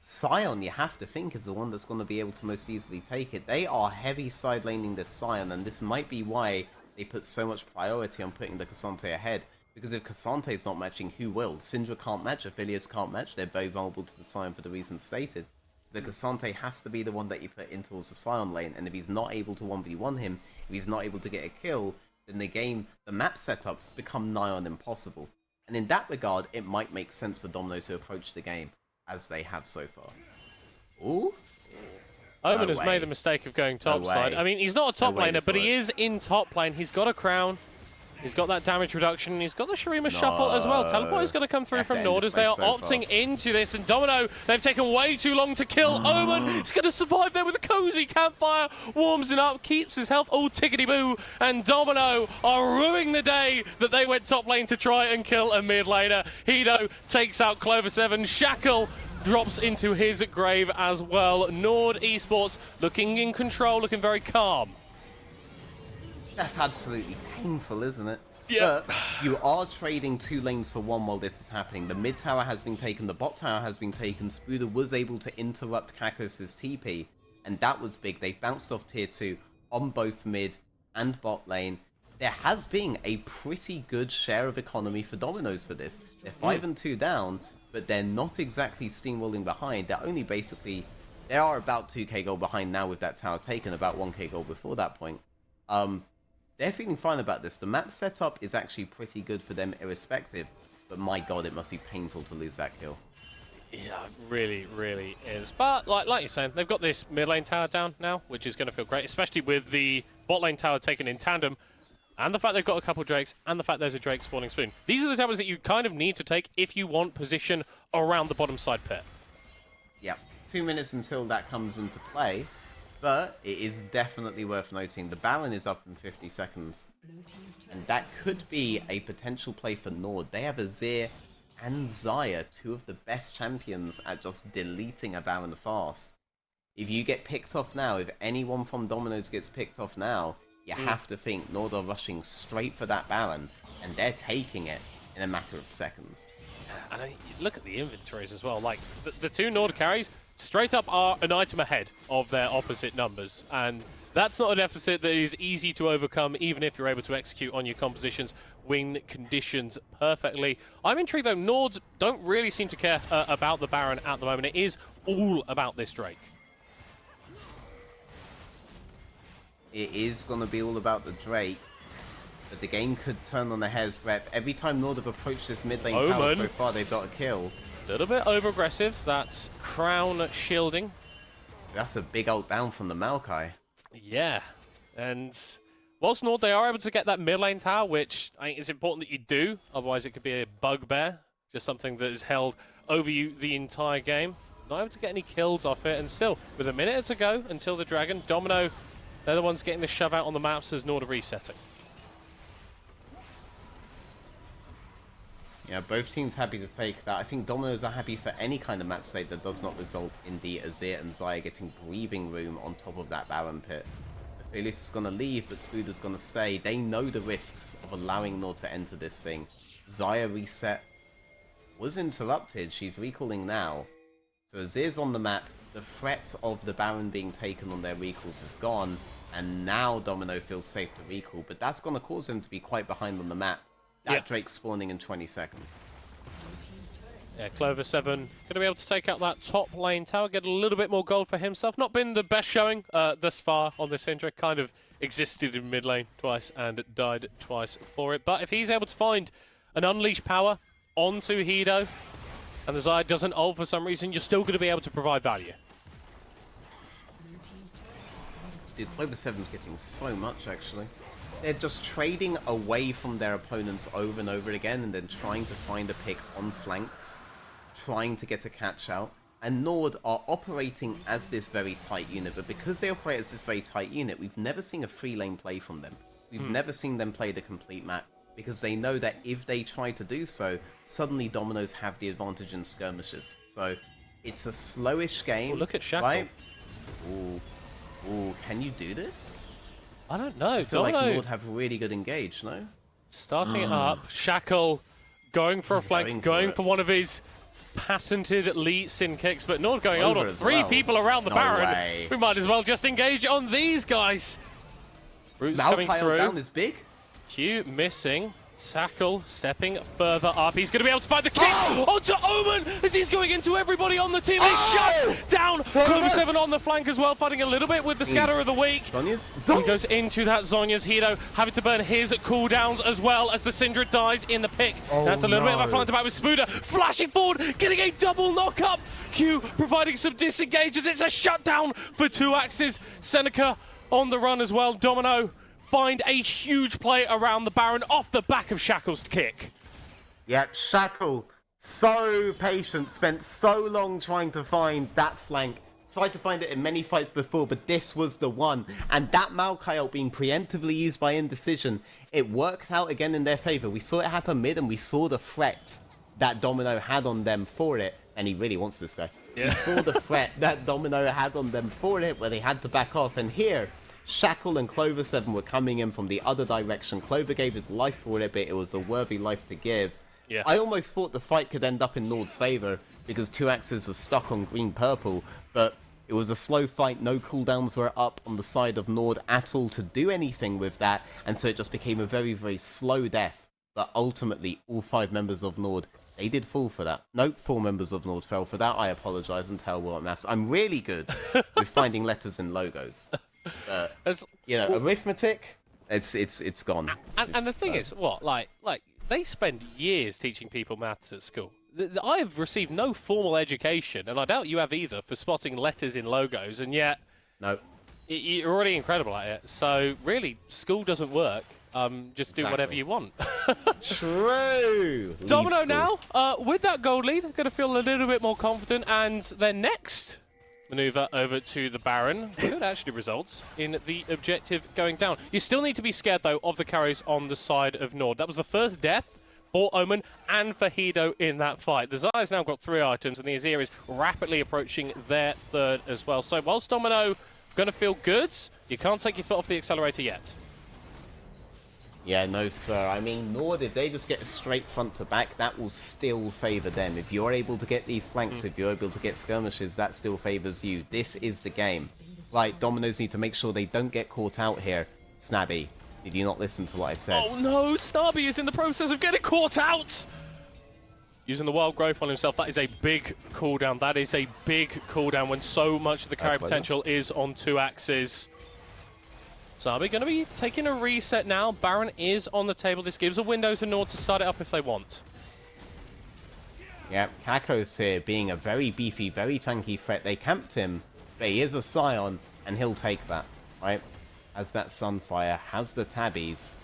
Sion, you have to think, is the one that's going to be able to most easily take it. They are heavy side laning this Sion, and this might be why they put so much priority on putting the Cassante ahead. Because if Cassante's not matching, who will? Syndra can't match, Aphelios can't match, they're very vulnerable to the Sion for the reasons stated. The Cassante has to be the one that you put in towards the Sion lane, and if he's not able to 1v1 him, if he's not able to get a kill, then the map setups become nigh on impossible. And in that regard, it might make sense for Domino to approach the game as they have so far. Ooh? Omen has made the mistake of going top side. I mean, he's not a top laner, but he is in top lane. He's got a crown. He's got that damage reduction. He's got the Shurima Shuffle as well. Teleport is going to come through from Nord as they are opting into this. And Domino, they've taken way too long to kill Omen. He's going to survive there with a cozy campfire. Warms him up, keeps his health all tickety-boo. And Domino are ruining the day that they went top lane to try and kill a mid laner. Hido takes out Clover 7. Shackle drops into his grave as well. Nord Esports looking in control, looking very calm. That's absolutely painful, isn't it? Yeah. But you are trading 2 lanes for 1 while this is happening. The mid tower has been taken, the bot tower has been taken. Spuda was able to interrupt Kakos' TP, and that was big. They've bounced off tier 2 on both mid and bot lane. There has been a pretty good share of economy for Dominoes for this. They're 5 and 2 down, but they're not exactly steamrolling behind. They're only basically... They are about 2k gold behind now with that tower taken, about 1k gold before that point. They're feeling fine about this. The map setup is actually pretty good for them irrespective, but my god, it must be painful to lose that kill. Yeah, really, really is. But like you're saying, they've got this mid lane tower down now, which is going to feel great, especially with the bot lane tower taken in tandem, and the fact they've got a couple Drakes, and the fact there's a Drake spawning soon. These are the towers that you kind of need to take if you want position around the bottom side pit. Yeah, 2 minutes until that comes into play. But it is definitely worth noting, the Baron is up in 50 seconds. And that could be a potential play for Nord. They have Azir and Xayah, 2 of the best champions at just deleting a Baron fast. If you get picked off now, if anyone from Domino's gets picked off now, you have to think Nord are rushing straight for that Baron, and they're taking it in a matter of seconds. And look at the inventories as well. Like, the 2 Nord carries straight up are an item ahead of their opposite numbers, and that's not a deficit that is easy to overcome, even if you're able to execute on your compositions, win conditions perfectly. I'm intrigued though, Nords don't really seem to care about the Baron at the moment. It is all about this Drake. It is going to be all about the Drake, but the game could turn on a hair's breadth. Every time Nord have approached this mid lane tower so far, they've got a kill. A little bit over-aggressive. That's crown shielding. That's a big ult down from the Maokai. Yeah. And whilst Nord, they are able to get that mid lane tower, which I think is important that you do. Otherwise, it could be a bugbear. Just something that is held over you the entire game. Not able to get any kills off it. And still, with a minute to go until the Dragon, Domino, they're the ones getting the shove out on the maps as Nord are resetting. Yeah, both teams happy to take that. I think Dominoes are happy for any kind of match state that does not result in the Azir and Xayah getting breathing room on top of that Baron pit. Aphelios is going to leave, but Spuda's going to stay. They know the risks of allowing Nord to enter this thing. Xayah reset was interrupted. She's recalling now. So Azir's on the map. The threat of the Baron being taken on their recalls is gone. And now Domino feels safe to recall, but that's going to cause them to be quite behind on the map. That Drake spawning in 20 seconds. Yeah, Clover7 going to be able to take out that top lane tower, get a little bit more gold for himself. Not been the best showing thus far on this Syndra. Kind of existed in mid lane twice and died twice for it. But if he's able to find an unleash power onto Hido, and the Xayah doesn't ult for some reason, you're still going to be able to provide value. Dude, Clover7's getting so much, actually. They're just trading away from their opponents over and over again and then trying to find a pick on flanks, trying to get a catch out. And Nord are operating as this very tight unit, but because they operate as this very tight unit, we've never seen a free lane play from them. We've never seen them play the complete map, because they know that if they try to do so, suddenly Dominoes have the advantage in skirmishes. So it's a slowish game. Oh, look at Shackle. Right? Ooh, can you do this? I don't know. I feel Domino like Nord have really good engage, no? starting it up. Shackle going for a flank, going for one of his patented Lee Sin kicks, but Nord going, hold on, three people around the Baron. Way. We might as well just engage on these guys. Roots coming through. Down is big. Q missing. Tackle stepping further up. He's going to be able to find the kick onto Omen as he's going into everybody on the team. They shut down Clover7 on the flank as well, fighting a little bit with the scatter of the week. He goes into that Zhonya's Hido, having to burn his cooldowns as well as the Syndra dies in the pick. That's a little bit of a flank to back with Spuda flashing forward, getting a double knock up. Q providing some disengages. It's a shutdown for 2 axes. Seneca on the run as well. Domino find a huge play around the Baron off the back of Shackle's kick. Yeah, Shackle, so patient, spent so long trying to find that flank. Tried to find it in many fights before, but this was the one. And that Maokai ult being preemptively used by Indecision, it worked out again in their favor. We saw it happen mid, and we saw the threat that Domino had on them for it. And he really wants this guy. Yeah. We saw the threat that Domino had on them for it, where they had to back off. And here, Shackle and Clover7 were coming in from the other direction. Clover gave his life for it, but it was a worthy life to give. Yeah. I almost thought the fight could end up in Nord's favor because 2 axes was stuck on green-purple, but it was a slow fight. No cooldowns were up on the side of Nord at all to do anything with that, and so it just became a very, very slow death. But ultimately, all 5 members of Nord, they did fall for that. Nope, 4 members of Nord fell for that. I apologize. I'm terrible at maths. I'm really good with finding letters in logos. You know, arithmetic, it's gone. And the thing is, what, like they spend years teaching people maths at school. I have received no formal education, and I doubt you have either, for spotting letters in logos, and yet no, you're already incredible at it. So really, school doesn't work. Just do whatever you want. True. Domino now, with that gold lead, going to feel a little bit more confident, and their next maneuver over to the Baron could actually result in the objective going down. You still need to be scared, though, of the carries on the side of Nord. That was the first death for Omen and for Hido in that fight. The Xayah's now got 3 items, and the Azir is rapidly approaching their 3rd as well. So whilst Domino going to feel good, you can't take your foot off the accelerator yet. Yeah, no, sir. I mean, Nord, if they just get a straight front to back, that will still favor them. If you're able to get these flanks, if you're able to get skirmishes, that still favors you. This is the game. Right, Dominoes need to make sure they don't get caught out here. Snabby, did you not listen to what I said? Oh no, Snabby is in the process of getting caught out! Using the wild growth on himself, that is a big cooldown. That is a big cooldown when so much of the carry potential is on 2 axes. Zabi going to be taking a reset now. Baron is on the table. This gives a window to Nord to start it up if they want. Yeah, Kakos here being a very beefy, very tanky threat. They camped him, but he is a Scion, and he'll take that, right? As that Sunfire has the tabbies.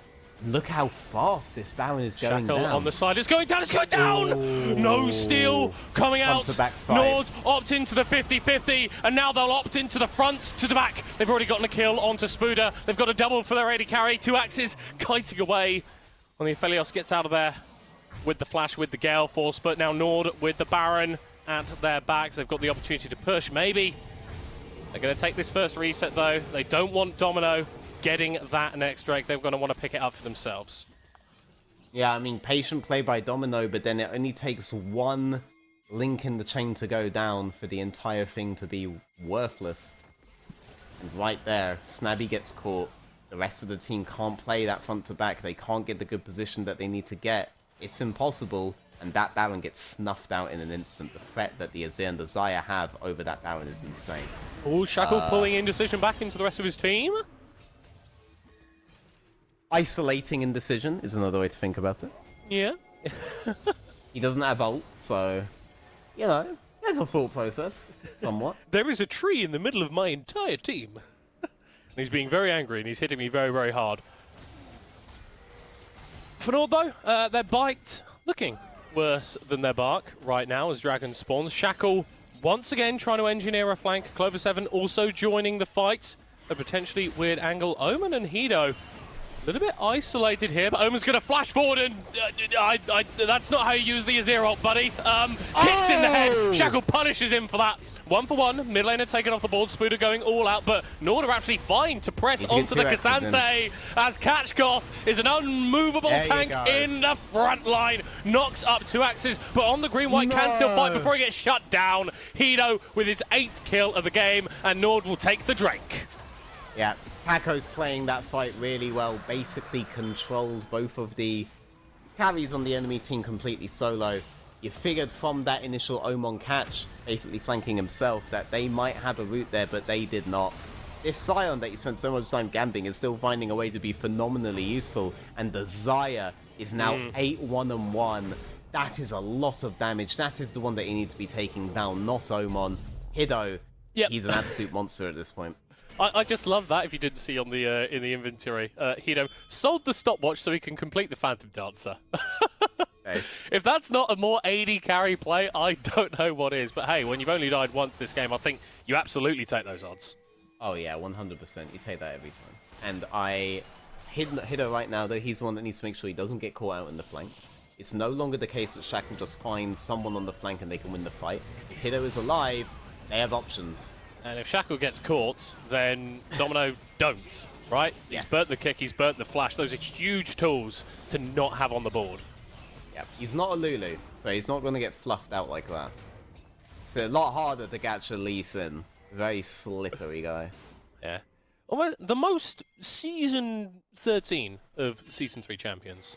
Look how fast this Baron is going down. On the side, it's going down, it's going down! Ooh. No steal coming out. Nord opt into the 50-50, and now they'll opt into the front to the back. They've already gotten a kill onto Spuda. They've got a double for their AD carry. 2 axes kiting away when the Aphelios gets out of there. with the flash, with the Gale Force, but now Nord with the Baron at their backs. They've got the opportunity to push, maybe. They're going to take this first reset, though. They don't want Domino getting that next Drake. They're going to want to pick it up for themselves. Yeah, I mean, patient play by Domino, but then it only takes one link in the chain to go down for the entire thing to be worthless. And right there, Snabby gets caught. The rest of the team can't play that front to back. They can't get the good position that they need to get. It's impossible, and that Baron gets snuffed out in an instant. The threat that the Azir and the Xayah have over that Baron is insane. Oh, Shackle pulling Indecision back into the rest of his team. Isolating Indecision is another way to think about it. Yeah. He doesn't have ult, so, you know, there's a thought process, somewhat. There is a tree in the middle of my entire team. And he's being very angry, and he's hitting me very, very hard. For Nord, though, their bite looking worse than their bark right now as Dragon spawns. Shackle once again trying to engineer a flank. Clover 7 also joining the fight. A potentially weird angle. Omen and Hido a little bit isolated here, but Omen's going to flash forward, and that's not how you use the Azir ult, buddy. Kicked in the head. Shackle punishes him for that. 1-for-1. Mid laner taken off the board. Spooder going all out, but Nord are actually fine to press onto the Cassante as Catchcos is an unmovable tank in the front line. Knocks up 2 axes, but on the green-white can still fight before he gets shut down. Hido with his 8th kill of the game, and Nord will take the Drake. Yeah, Paco's playing that fight really well, basically controlled both of the carries on the enemy team completely solo. You figured from that initial Omen catch, basically flanking himself, that they might have a route there, but they did not. This Sion that you spent so much time gambling is still finding a way to be phenomenally useful, and the Xayah is now 8-1-1. That is a lot of damage. That is the one that you need to be taking down, not Omen. Hido, he's an absolute monster at this point. I just love that. If you didn't see on the in the inventory, Hido sold the stopwatch so he can complete the Phantom Dancer. Nice. If that's not a more AD carry play, I don't know what is. But hey, when you've only died once this game, I think you absolutely take those odds. Oh yeah, 100%. You take that every time. And Hido right now, though, he's the one that needs to make sure he doesn't get caught out in the flanks. It's no longer the case that Shackle just finds someone on the flank and they can win the fight. If Hido is alive, they have options. And if Shackle gets caught, then Domino don't, right? Yes. He's burnt the kick, he's burnt the flash. Those are huge tools to not have on the board. Yeah, he's not a Lulu, so he's not going to get fluffed out like that. It's a lot harder to catch a Lee Sin. Very slippery guy. Yeah. Almost the most Season 13 of Season 3 champions.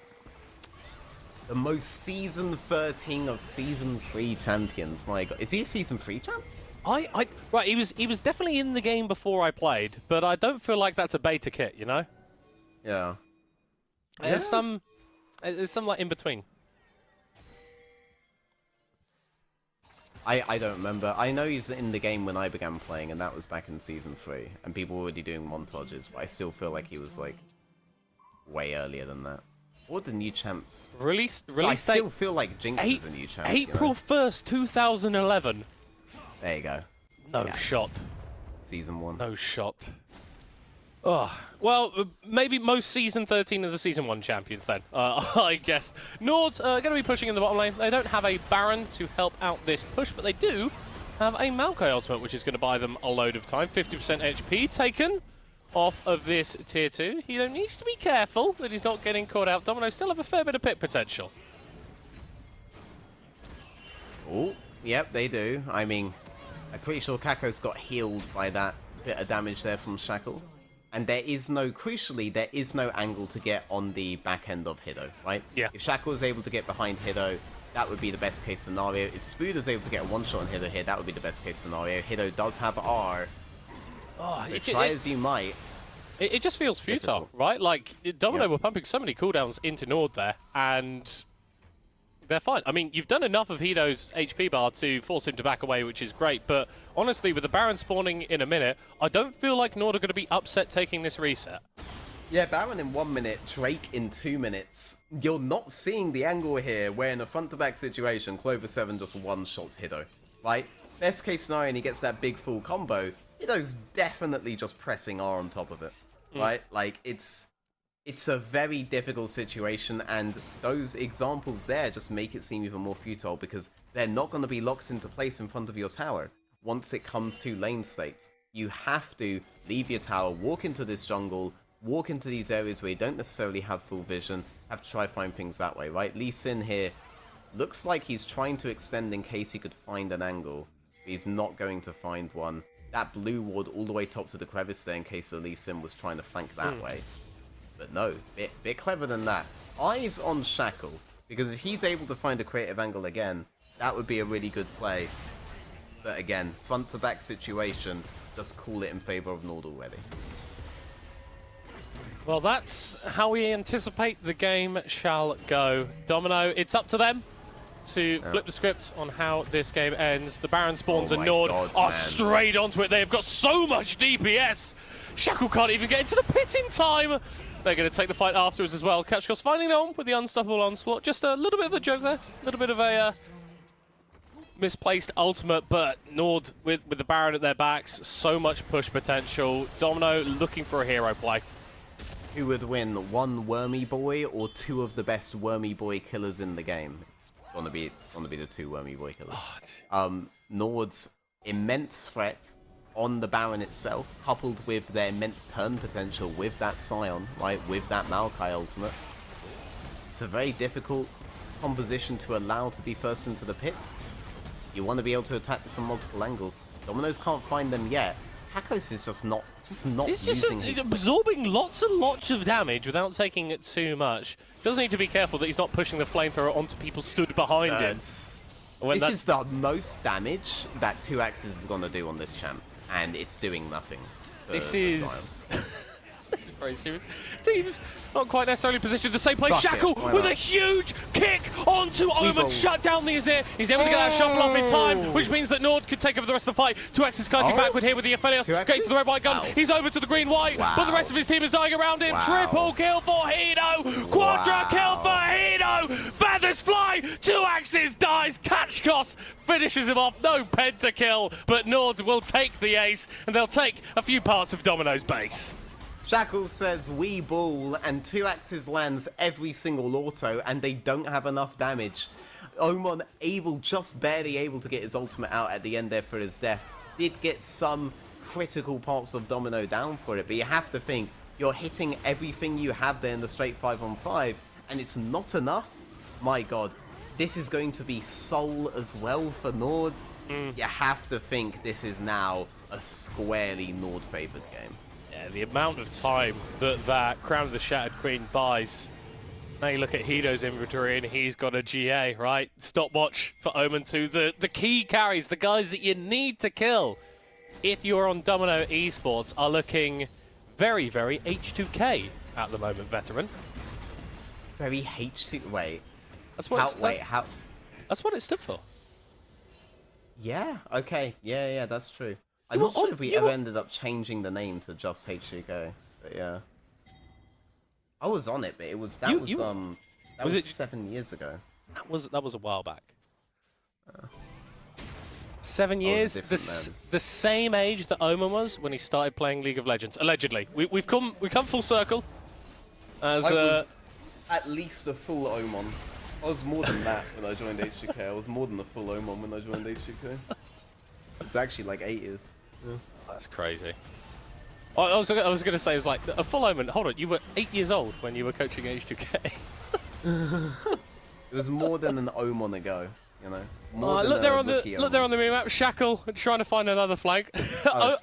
The most Season 13 of Season 3 champions. My God. Is he a Season 3 champ? Right, he was definitely in the game before I played, but I don't feel like that's a beta kit, you know? Yeah. There's some like in between. I don't remember. I know he's in the game when I began playing, and that was back in Season 3, and people were already doing montages, but I still feel like he was like way earlier than that. What the new champs? Release I still feel like Jinx is a new champ. April 1st, 2011. There you go. No shot. Season 1. No shot. Oh, well, maybe most Season 13 of the Season 1 champions then, I guess. Nord's going to be pushing in the bottom lane. They don't have a Baron to help out this push, but they do have a Maokai ultimate, which is going to buy them a load of time. 50% HP taken off of this Tier 2. He needs to be careful that he's not getting caught out. Domino still have a fair bit of pick potential. Oh, yep, they do. I mean, I'm pretty sure Kako's got healed by that bit of damage there from Shackle. And there is no, crucially, there is no angle to get on the back end of Hido, right? Yeah. If Shackle is able to get behind Hido, that would be the best case scenario. If Spooder's able to get a one-shot on Hido here, that would be the best case scenario. Hido does have R. Oh, Try as you might. It just feels futile, right? Like, Domino were pumping so many cooldowns into Nord there, and they're fine. I mean, you've done enough of Hido's HP bar to force him to back away, which is great, but honestly, with the Baron spawning in a minute, I don't feel like Nord are going to be upset taking this reset. Yeah, Baron in 1 minute, Drake in 2 minutes. You're not seeing the angle here where in a front-to-back situation, Clover 7 just one-shots Hido, right? Best case scenario, and he gets that big full combo. Hido's definitely just pressing R on top of it, right? Like, it's It's a very difficult situation, and those examples there just make it seem even more futile because they're not going to be locked into place in front of your tower once it comes to lane states. You have to leave your tower, walk into this jungle, walk into these areas where you don't necessarily have full vision, have to try find things that way, right? Lee Sin here looks like he's trying to extend in case he could find an angle. He's not going to find one. That blue ward all the way top to the crevice there in case the Lee Sin was trying to flank that way. But no, bit clever than that. Eyes on Shackle, because if he's able to find a creative angle again, that would be a really good play. But again, front to back situation, just call it in favor of Nord already. Well, that's how we anticipate the game shall go. Domino, it's up to them to flip the script on how this game ends. The Baron spawns and Nord are straight onto it. They've got so much DPS. Shackle can't even get into the pit in time. They're going to take the fight afterwards as well. Ketchko's finding on with the unstoppable onslaught. Just a little bit of a joke there. A little bit of a misplaced ultimate, but Nord with the Baron at their backs. So much push potential. Domino looking for a hero play. Who would win, one Wormy Boy or two of the best Wormy Boy killers in the game? It's gonna be the two Wormy Boy killers. Nord's immense threat on the Baron itself, coupled with their immense turn potential with that Scion, right, with that Maokai ultimate. It's a very difficult composition to allow to be first into the pits. You want to be able to attack this from multiple angles. Dominoes can't find them yet. Hakos is just not He's just absorbing lots and lots of damage without taking it too much. Does need to be careful that he's not pushing the flamethrower onto people stood behind him. This is the most damage that 2 Axes is going to do on this champ, and it's doing nothing. This is very serious. Teams not quite necessarily positioned the same place. Shackle with a huge kick onto Omen, shut down the Azir. He's able to get that shuffle off in time, which means that Nord could take over the rest of the fight. 2 Axes cutting backward here with the Aphelios. Getting to the red white gun. He's over to the green white, but the rest of his team is dying around him. Triple kill for Hino. Quadra kill for Hino. Feathers fly. 2 Axes dies. Ketchkos finishes him off. No pentakill, but Nord will take the ace, and they'll take a few parts of Domino's base. Shackle says we ball, and 2 Axes lands every single auto, and they don't have enough damage. Omen just barely able to get his ultimate out at the end there for his death. Did get some critical parts of Domino down for it, but you have to think, you're hitting everything you have there in the straight 5-on-5, and it's not enough. My god, this is going to be soul as well for Nord. You have to think this is now a squarely Nord-favoured game. The amount of time that Crown of the Shattered Queen buys. Now you look at Hino's inventory and he's got a GA, right? Stopwatch for Omen 2. The key carries, the guys that you need to kill if you're on Domino Esports, are looking very, very H2K at the moment, veteran. Very H2... Wait. That's what how... That's what it stood for. Yeah, okay. Yeah, that's true. I'm not sure if we ever ended up changing the name to just H2K, but yeah. I was on it, but it was that was 7 years ago. That was a while back. 7 years, the same age that Omen was when he started playing League of Legends. Allegedly, we've come full circle. As I was at least a full Omen. I was more than that when I joined H2K. I was more than a full Omen when I joined H2K. It's actually like 8 years. Yeah. That's crazy. I was going to say, it was like a full Omen. Hold on, you were 8 years old when you were coaching H2K. It was more than an Omen ago, you know. Look there on the minimap. Shackle trying to find another flank.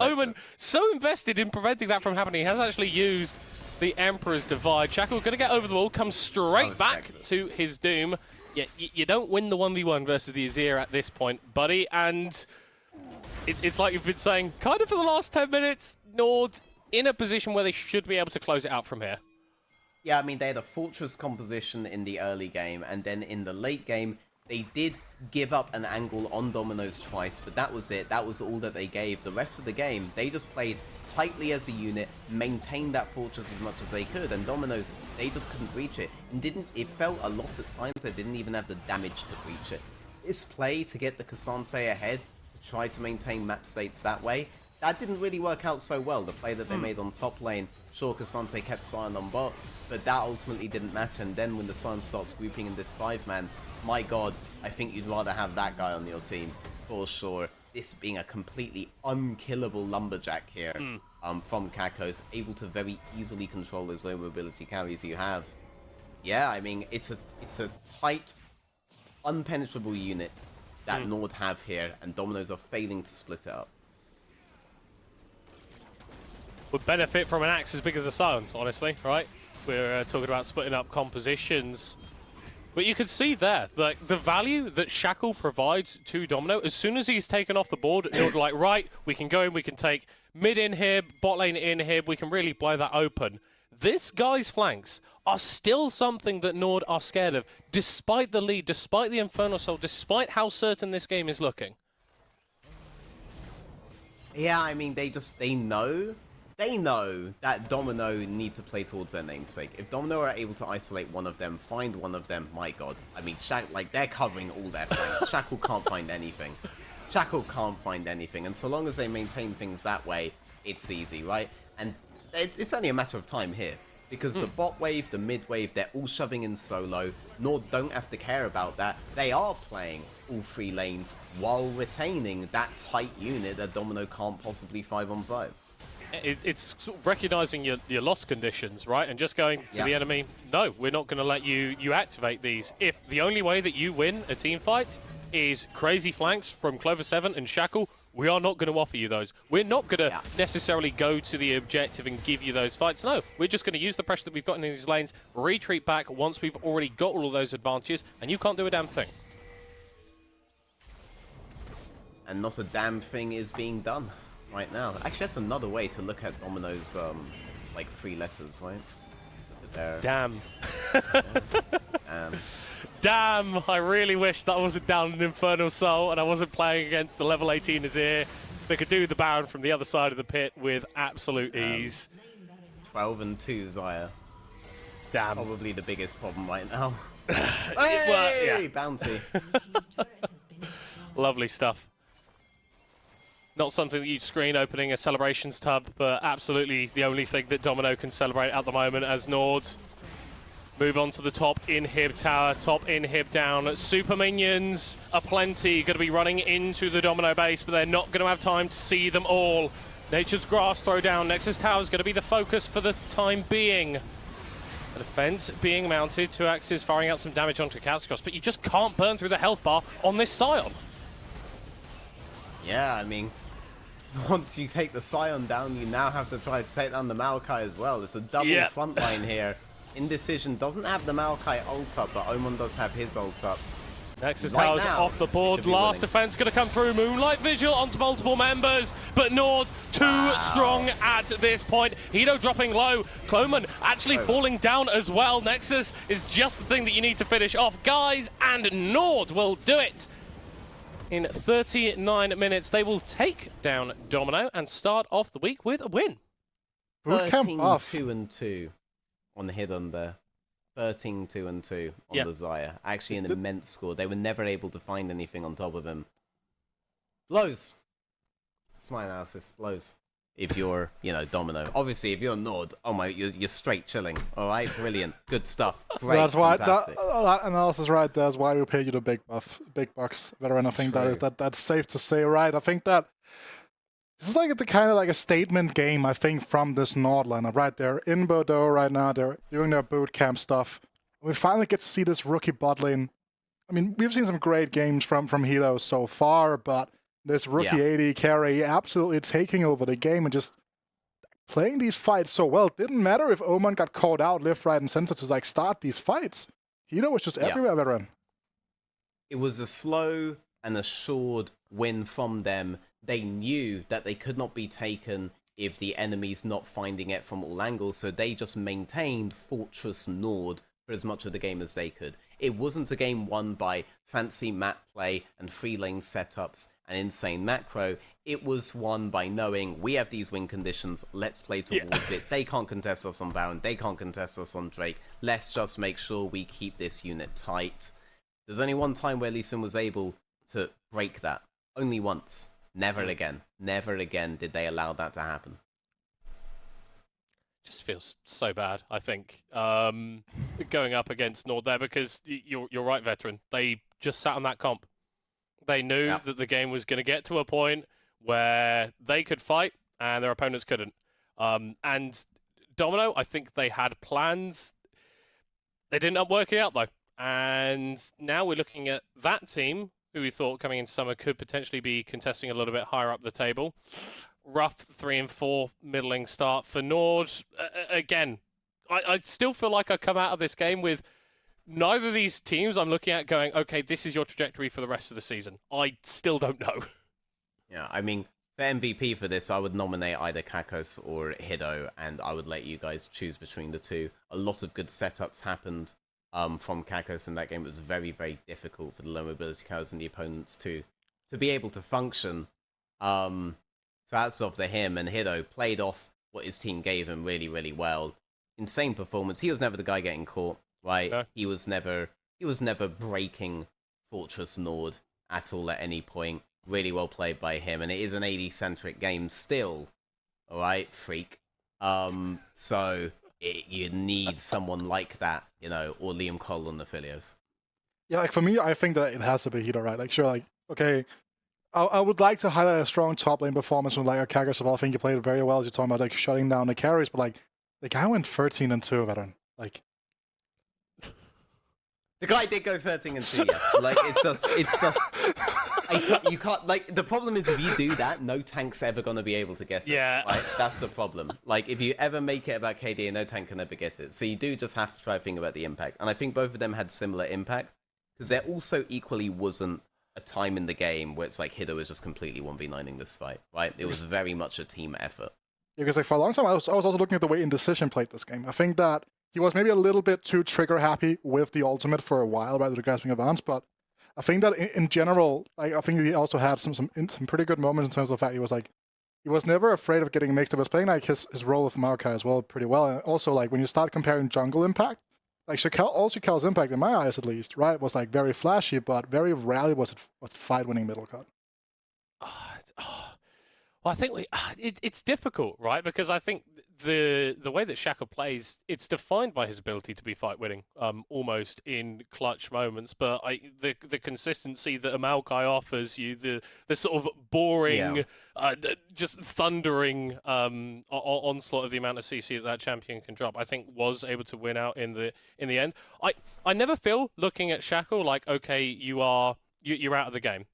Omen so invested in preventing that from happening. He has actually used the Emperor's Divide. Shackle going to get over the wall, come straight back to his doom. Yeah, you don't win the 1v1 versus the Azir at this point, buddy, and it's like you've been saying kind of for the last 10 minutes, Nord in a position where they should be able to close it out from here. Yeah, I mean, they had a fortress composition in the early game, and then in the late game, they did give up an angle on Dominoes twice, but that was it. That was all that they gave. The rest of the game, they just played tightly as a unit, maintained that fortress as much as they could, and Dominoes, they just couldn't reach it. And it felt a lot of times they didn't even have the damage to reach it. This play to get the Cassante ahead, to try to maintain map states that way, that didn't really work out so well. The play that they made on top lane, sure, Cassante kept Sion on bot, but that ultimately didn't matter. And then when the Sun starts grouping in this 5-man, my god, I think you'd rather have that guy on your team, for sure. This being a completely unkillable lumberjack here from Kakos, able to very easily control those low mobility carries you have. Yeah, I mean, it's a tight, unpenetrable unit that Nord have here, and Dominoes are failing to split it up. Would benefit from an axe as big as a silence, honestly, right? We're talking about splitting up compositions. But you can see there, like, the value that Shackle provides to Domino, as soon as he's taken off the board, you're like, right, we can go in, we can take mid inhib, bot lane inhib, we can really blow that open. This guy's flanks are still something that Nord are scared of, despite the lead, despite the Infernal Soul, despite how certain this game is looking. Yeah, I mean, they know that Domino need to play towards their namesake. If Domino are able to isolate one of them, find one of them, my god. I mean, like, they're covering all their flanks. Shackle can't find anything. Shackle can't find anything. And so long as they maintain things that way, it's easy, right? And it's only a matter of time here. Because the bot wave, the mid wave, they're all shoving in solo. Nord don't have to care about that. They are playing all 3 lanes while retaining that tight unit that Domino can't possibly 5-on-5. It's recognizing your loss conditions, right? And just going to the enemy, no, we're not going to let you activate these. If the only way that you win a team fight is crazy flanks from Clover 7 and Shackle, we are not going to offer you those. We're not going to necessarily go to the objective and give you those fights. No, we're just going to use the pressure that we've gotten in these lanes, retreat back once we've already got all of those advantages, and you can't do a damn thing. And not a damn thing is being done right now. Actually, that's another way to look at Domino's, like, 3 letters, right? Damn. Damn. Damn, I really wish that wasn't down an Infernal Soul and I wasn't playing against a level 18 Azir. They could do the Baron from the other side of the pit with absolute ease. 12-2 Xayah. Damn. Probably the biggest problem right now. Hey, bounty. Lovely stuff. Not something that you'd screen opening a celebrations tub, but absolutely the only thing that Domino can celebrate at the moment as Nord move on to the top inhib tower, top inhib down. Super minions aplenty, going to be running into the Domino base, but they're not going to have time to see them all. Nature's Grass throw down. Nexus Tower is going to be the focus for the time being. The defense being mounted. 2 axes firing out some damage onto Katsukos, but you just can't burn through the health bar on this Scion. Yeah, I mean, once you take the Scion down, you now have to try to take down the Maokai as well. It's a double front line here. Indecision doesn't have the Maokai ult up, but Omen does have his ult up. Nexus Tower's off the board. Last defense going to come through. Moonlight Vigil onto multiple members, but Nord too strong at this point. Hido dropping low. Cloman actually falling down as well. Nexus is just the thing that you need to finish off, guys, and Nord will do it. In 39 minutes, they will take down Domino and start off the week with a win. 13-2-2 on the Hidden there. 13-2-2 on the Xayah. Actually an immense score. They were never able to find anything on top of him. Blows. That's my analysis. Blows. If you're, Domino. Obviously, if you're Nord, oh my, you're straight chilling. All right, brilliant. Good stuff. Great, that's why fantastic. that analysis right there is why we pay you the big bucks, veteran. I think that's safe to say, right? I think that this is like the kind of like a statement game, I think, from this Nord lineup, right? They're in Bordeaux right now. They're doing their boot camp stuff. We finally get to see this rookie bot lane. I mean, we've seen some great games from Hilo so far, but this rookie AD carry absolutely taking over the game and just playing these fights so well. It didn't matter if Oman got called out left, right, and center to like start these fights. Hilo was just everywhere, veteran. It was a slow and assured win from them. They knew that they could not be taken if the enemy's not finding it from all angles, so they just maintained Fortress Nord for as much of the game as they could. It wasn't a game won by fancy map play and 3-lane setups and insane macro. It was won by knowing we have these win conditions, let's play towards it. They can't contest us on Baron, they can't contest us on Drake. Let's just make sure we keep this unit tight. There's only one time where Lee Sin was able to break that. Only once. Never again. Never again did they allow that to happen. just feels so bad, I think, going up against Nord there, because you're right, veteran. They just sat on that comp. They knew that the game was going to get to a point where they could fight and their opponents couldn't. And Domino, I think they had plans. They didn't end up working out, though. And now we're looking at that team, who we thought coming into summer could potentially be contesting a little bit higher up the table. Rough 3 and 4 middling start for Nord. Again, I still feel like I come out of this game with neither of these teams I'm looking at going, okay, this is your trajectory for the rest of the season. I still don't know. Yeah, I mean, for MVP for this, I would nominate either Kakos or Hido, and I would let you guys choose between the two. A lot of good setups happened from Kakos in that game. It was very, very difficult for the low mobility cards and the opponents to be able to function. So that's off to him, and Hido played off what his team gave him really, really well. Insane performance. He was never the guy getting caught, right? No. He was never breaking Fortress Nord at all at any point. Really well played by him, and it is an AD-centric game still. All right, freak. So you need someone like that, you know, or Liam Cole on the Philios. Yeah, like for me, I think that it has to be Hido, right? Like, sure, like, okay, I would like to highlight a strong top lane performance from like Kakos. I think he played it very well. As you're talking about like shutting down the carries, but like the guy went 13-2, veteran. Like the guy did go 13-2, yes. Like it's just. You can't, like, the problem is if you do that, no tank's ever going to be able to get it. Yeah. Right? That's the problem. Like, if you ever make it about KDA, no tank can ever get it. So you do just have to try to think about the impact. And I think both of them had similar impact, because there also equally wasn't a time in the game where it's like Hido was just completely 1v9ing this fight, right? It was very much a team effort. Yeah, because like for a long time, I was also looking at the way Indecision played this game. I think that he was maybe a little bit too trigger happy with the ultimate for a while, right, with the grasping advance, but I think that in general, like I think he also had some pretty good moments in terms of the fact he was never afraid of getting mixed up. He was playing like his role with Maokai as well pretty well. And also like when you start comparing jungle impact, like Shakel's impact in my eyes at least, right, was like very flashy, but very rarely was it fight-winning middle cut. Well, I think it's difficult, right? Because I think the way that Shackle plays, it's defined by his ability to be fight winning, almost in clutch moments. But the consistency that Amalkai offers you, the sort of boring, just thundering onslaught of the amount of CC that champion can drop, I think was able to win out in the end. I never feel looking at Shackle like, okay, you're out of the game,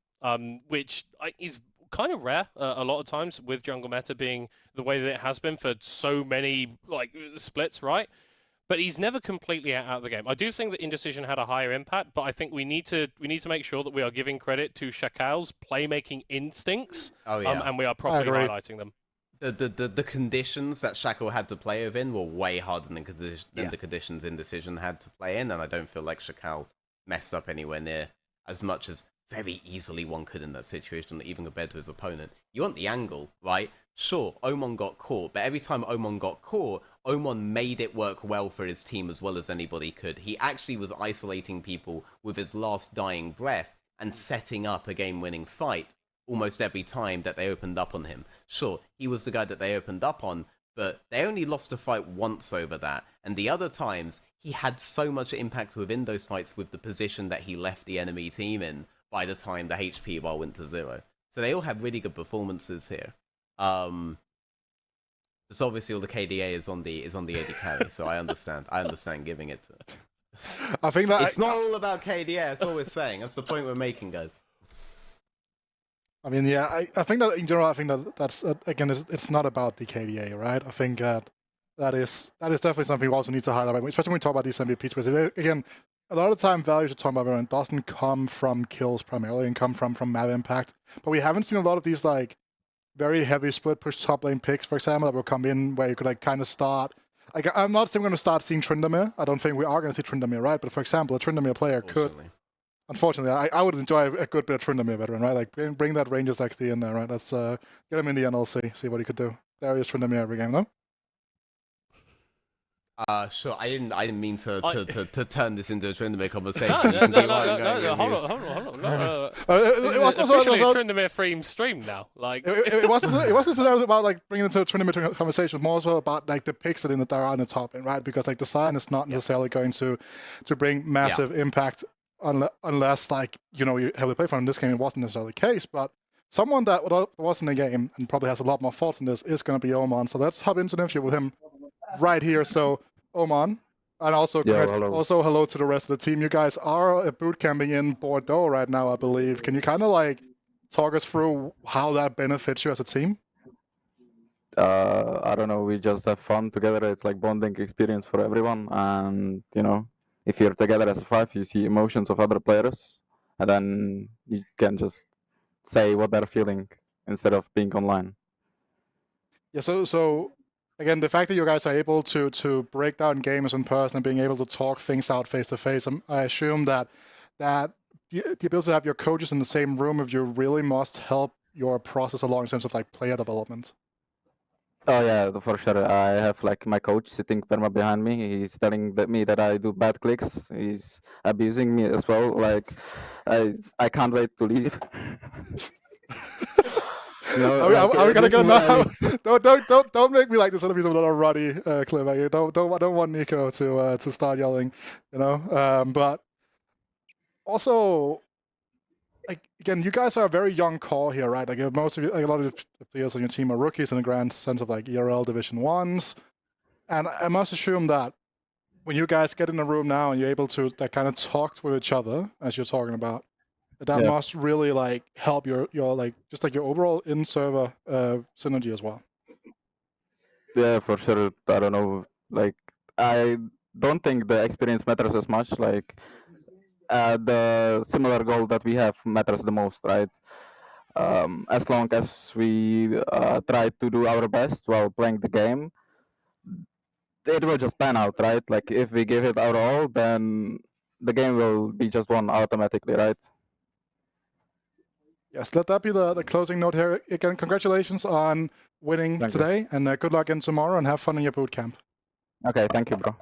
which is kind of rare a lot of times with jungle meta being the way that it has been for so many like splits, right? But he's never completely out of the game. I do think that Indecision had a higher impact, but I think we need to make sure that we are giving credit to Shakal's playmaking instincts, and we are properly highlighting them. The conditions that Shackle had to play within were way harder than the conditions Indecision had to play in, and I don't feel like Shakal messed up anywhere near as much as very easily one could in that situation, even compared to his opponent. You want the angle, right? Sure, Omon got caught, but every time Omon got caught, Omon made it work well for his team as well as anybody could. He actually was isolating people with his last dying breath and setting up a game-winning fight almost every time that they opened up on him. Sure, he was the guy that they opened up on, but they only lost a fight once over that, and the other times, he had so much impact within those fights with the position that he left the enemy team in by the time the HP bar went to 0. So they all had really good performances here. Just obviously all the KDA is on the AD carry, so I understand giving it to I think that it's not all about KDA, that's all we're saying. That's the point we're making, guys. I mean, yeah, I think that in general, I think that's again, it's not about the KDA, right? I think that is definitely something we also need to highlight, especially when we talk about these MVPs. Because again, a lot of the time, values you're talking about doesn't come from kills primarily and come from map impact. But we haven't seen a lot of these like very heavy split push top lane picks, for example, that will come in where you could like kind of start. Like, I'm not saying we're going to start seeing Tryndamere. I don't think we are going to see Tryndamere, right? But for example, a Tryndamere player could. Unfortunately, I would enjoy a good bit of Tryndamere veteran, right? Like bring that Rangers XD in there, right? Let's get him in the NLC, see what he could do. There he is, Tryndamere every game, though. Sure. I didn't mean to turn this into a Tryndamere conversation. No, hold on. No. It was officially a Tryndamere themed stream now. Like it wasn't necessarily about like bringing it to a Tryndamere conversation, more so about like the picks that are on the top end, right? Because like the sign is not necessarily going to bring massive impact unless like you heavily play from. In this game, it wasn't necessarily the case, but someone that was in the game and probably has a lot more faults in this is going to be Oman. So let's hop into the interview with him right here. So Oman, and also hello to the rest of the team. You guys are boot camping in Bordeaux right now, I believe. Can you kind of like talk us through how that benefits you as a team? I don't know. We just have fun together. It's like bonding experience for everyone, and if you're together as a five, you see emotions of other players, and then you can just say what they're feeling instead of being online. Yeah. So again, the fact that you guys are able to break down games in person and being able to talk things out face to face, I assume that the ability to have your coaches in the same room with you really must help your process along in terms of like player development. Oh yeah, for sure. I have like my coach sitting perma behind me. He's telling me that I do bad clicks. He's abusing me as well. Like I can't wait to leave. Are we gonna get now? Don't make me like this. Other piece of a little ruddy clip. I don't want Nico to start yelling, But also, like again, you guys are a very young core here, right? Like most of you, like a lot of the players on your team are rookies in the grand sense of like ERL Division 1s, and I must assume that when you guys get in a room now and you're able to like kind of talk with each other as you're talking about, that must really like help your like just like your overall in-server synergy as well. Yeah, for sure. I don't know. Like I don't think the experience matters as much. Like the similar goal that we have matters the most, right? As long as we try to do our best while playing the game, it will just pan out, right? Like if we give it our all, then the game will be just won automatically, right? Yes, let that be the closing note here. Again, congratulations on winning today, and good luck in tomorrow, and have fun in your boot camp. Okay, thank you, bro.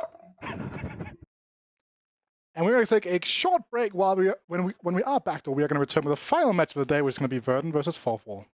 And we're going to take a short break while when we are back, though. We are going to return with the final match of the day, which is going to be Verdun versus Fourth Wall.